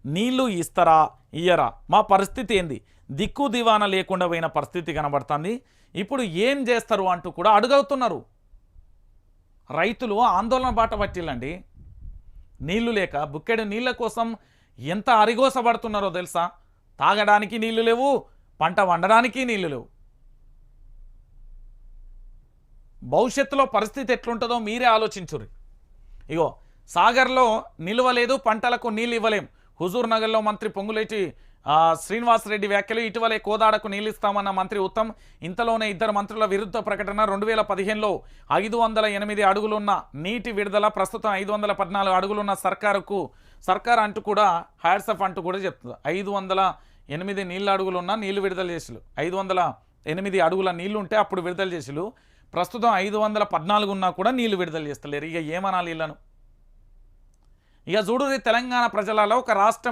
నీళ్లు ఇస్తారా ఇయ్యరా, మా పరిస్థితి ఏంది, దిక్కు దివాన లేకుండా పోయిన పరిస్థితి కనబడుతుంది. ఇప్పుడు ఏం చేస్తారు అంటూ కూడా అడుగుతున్నారు. రైతులు ఆందోళన బాట పట్టిల్లండి. నీళ్లు లేక బుక్కెడు నీళ్ల కోసం ఎంత అరిగోసపడుతున్నారో తెలుసా. తాగడానికి నీళ్లు లేవు, పంట వండడానికి నీళ్లు లేవు. భవిష్యత్తులో పరిస్థితి ఎట్లుంటుందో మీరే ఆలోచించుర్రి. ఇగో సాగర్లో నిల్వలేదు, పంటలకు నీళ్ళు ఇవ్వలేం. హుజూర్ నగర్లో మంత్రి పొంగులేటి శ్రీనివాసరెడ్డి వ్యాఖ్యలు. ఇటీవలే కోదాడకు నీళ్ళు ఇస్తామన్న మంత్రి ఉత్తమ్. ఇంతలోనే 2 మంత్రుల విరుద్ధ ప్రకటన. 2015లో 508 అడుగులున్న నీటి విడుదల, ప్రస్తుతం 514 అడుగులున్న సర్కారు అంటూ కూడా హ్యాట్సప్ అంటూ కూడా చెప్తుంది. 508 నీళ్ళ అడుగులున్న నీళ్లు విడుదల చేసిలు. 508 అడుగుల నీళ్లు ఉంటే అప్పుడు విడుదల చేసిలు. ప్రస్తుతం 514 ఉన్నా కూడా నీళ్లు విడుదల చేస్తలేరు. ఇక ఏమనాలి వీళ్ళను? ఇక చూడు, తెలంగాణ ప్రజలలో ఒక రాష్ట్ర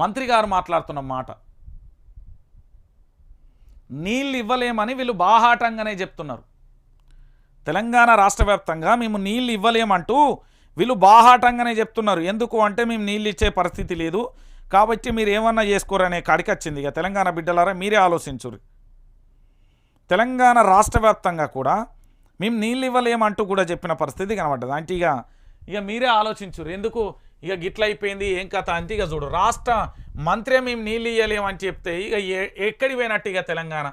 మంత్రి గారు మాట్లాడుతున్న మాట. నీళ్ళు ఇవ్వలేమని వీళ్ళు బాహాటంగానే చెప్తున్నారు. తెలంగాణ రాష్ట్ర వ్యాప్తంగా మేము నీళ్ళు ఇవ్వలేమంటూ వీళ్ళు బాహాటంగానే చెప్తున్నారు. ఎందుకు అంటే మేము నీళ్ళు ఇచ్చే పరిస్థితి లేదు కాబట్టి మీరు ఏమన్నా చేసుకోరనే కాడికి వచ్చింది. ఇక తెలంగాణ బిడ్డలారా మీరే ఆలోచించురు. తెలంగాణ రాష్ట్ర వ్యాప్తంగా కూడా మేము నీళ్ళు ఇవ్వలేమంటూ కూడా చెప్పిన పరిస్థితి కనబడ్డది. అంటే ఇక ఇక మీరే ఆలోచించురు ఎందుకు ఇక గిట్ల అయిపోయింది ఏం కథ అంటే ఇక చూడు రాష్ట్ర మంత్రి మేము నీళ్ళు ఇయ్యలేమని చెప్తే ఇక ఎక్కడి పోయినట్టు ఇక తెలంగాణ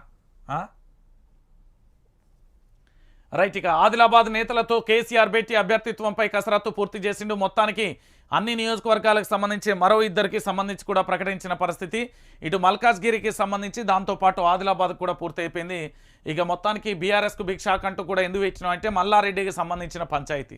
రైట్. ఇక ఆదిలాబాద్ నేతలతో కేసీఆర్ భేటీ అభ్యర్థిత్వంపై కసరత్తు పూర్తి చేసిండు. మొత్తానికి అన్ని నియోజకవర్గాలకు సంబంధించి మరో ఇద్దరికి సంబంధించి కూడా ప్రకటించిన పరిస్థితి. ఇటు మల్కాజ్గిరికి సంబంధించి దాంతోపాటు ఆదిలాబాద్ కూడా పూర్తయిపోయింది. ఇక మొత్తానికి బీఆర్ఎస్కు బిగ్ షాక్ అంటూ కూడా ఎందుకు ఇచ్చినాం అంటే మల్లారెడ్డికి సంబంధించిన పంచాయతీ,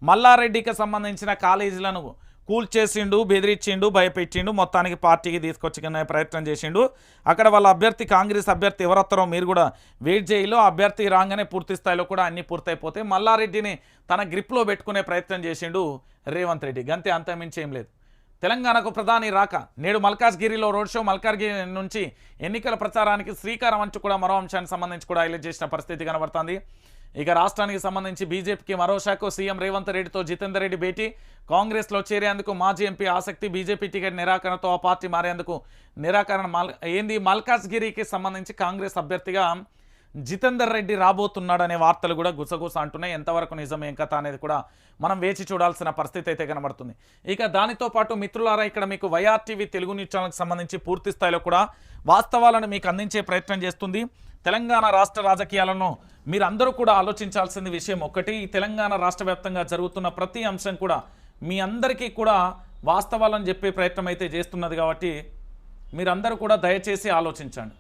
మల్లారెడ్డికి సంబంధించిన కాలేజీలను కూల్చేసిండు, బెదిరించిండు, భయపెట్టిండు, మొత్తానికి పార్టీకి తీసుకొచ్చుకునే ప్రయత్నం చేసిండు. అక్కడ వాళ్ళ అభ్యర్థి కాంగ్రెస్ అభ్యర్థి ఎవరొస్తారో మీరు కూడా వెయిట్ చేయిలో అభ్యర్థి రాగానే పూర్తి స్థాయిలో కూడా అన్ని పూర్తయిపోతాయి. మల్లారెడ్డిని తన గ్రిప్లో పెట్టుకునే ప్రయత్నం చేసిండు రేవంత్ రెడ్డి. గంతే, అంతమించి ఏం లేదు. తెలంగాణకు ప్రధాని రాక నేడు మల్కాజ్గిరిలో రోడ్ షో, మల్కాజ్గిరి నుంచి ఎన్నికల ప్రచారానికి శ్రీకారం అంటూ కూడా మరో అంశానికి సంబంధించి కూడా హైలైట్ చేసిన పరిస్థితి కనబడుతుంది. ఇక రాష్ట్రానికి సంబంధించి బీజేపీకి మరో శాఖ, సీఎం రేవంత్ రెడ్డితో జితేందర్ రెడ్డి భేటీ, కాంగ్రెస్లో చేరేందుకు మాజీ ఎంపీ ఆసక్తి, బీజేపీ టికెట్ నిరాకరణతో ఆ పార్టీ మారేందుకు నిరాకరణ. మల్కాజ్గిరికి సంబంధించి కాంగ్రెస్ అభ్యర్థిగా జితేందర్ రెడ్డి రాబోతున్నాడనే వార్తలు కూడా గుసగుస అంటున్నాయి. ఎంతవరకు నిజం ఏం కథ అనేది కూడా మనం వేచి చూడాల్సిన పరిస్థితి అయితే కనబడుతుంది. ఇక దానితో పాటు మిత్రులారా, ఇక్కడ మీకు వైఆర్టీవీ తెలుగు న్యూస్ ఛానల్కి సంబంధించి పూర్తి స్థాయిలో కూడా వాస్తవాలను మీకు అందించే ప్రయత్నం చేస్తుంది. తెలంగాణ రాష్ట్ర రాజకీయాలను మీరందరూ కూడా ఆలోచించాల్సిన విషయం ఒకటి, ఈ తెలంగాణ రాష్ట్ర వ్యాప్తంగా జరుగుతున్న ప్రతి అంశం కూడా మీ అందరికీ కూడా వాస్తవాలను చెప్పే ప్రయత్నం అయితే చేస్తున్నది. కాబట్టి మీరందరూ కూడా దయచేసి ఆలోచించండి.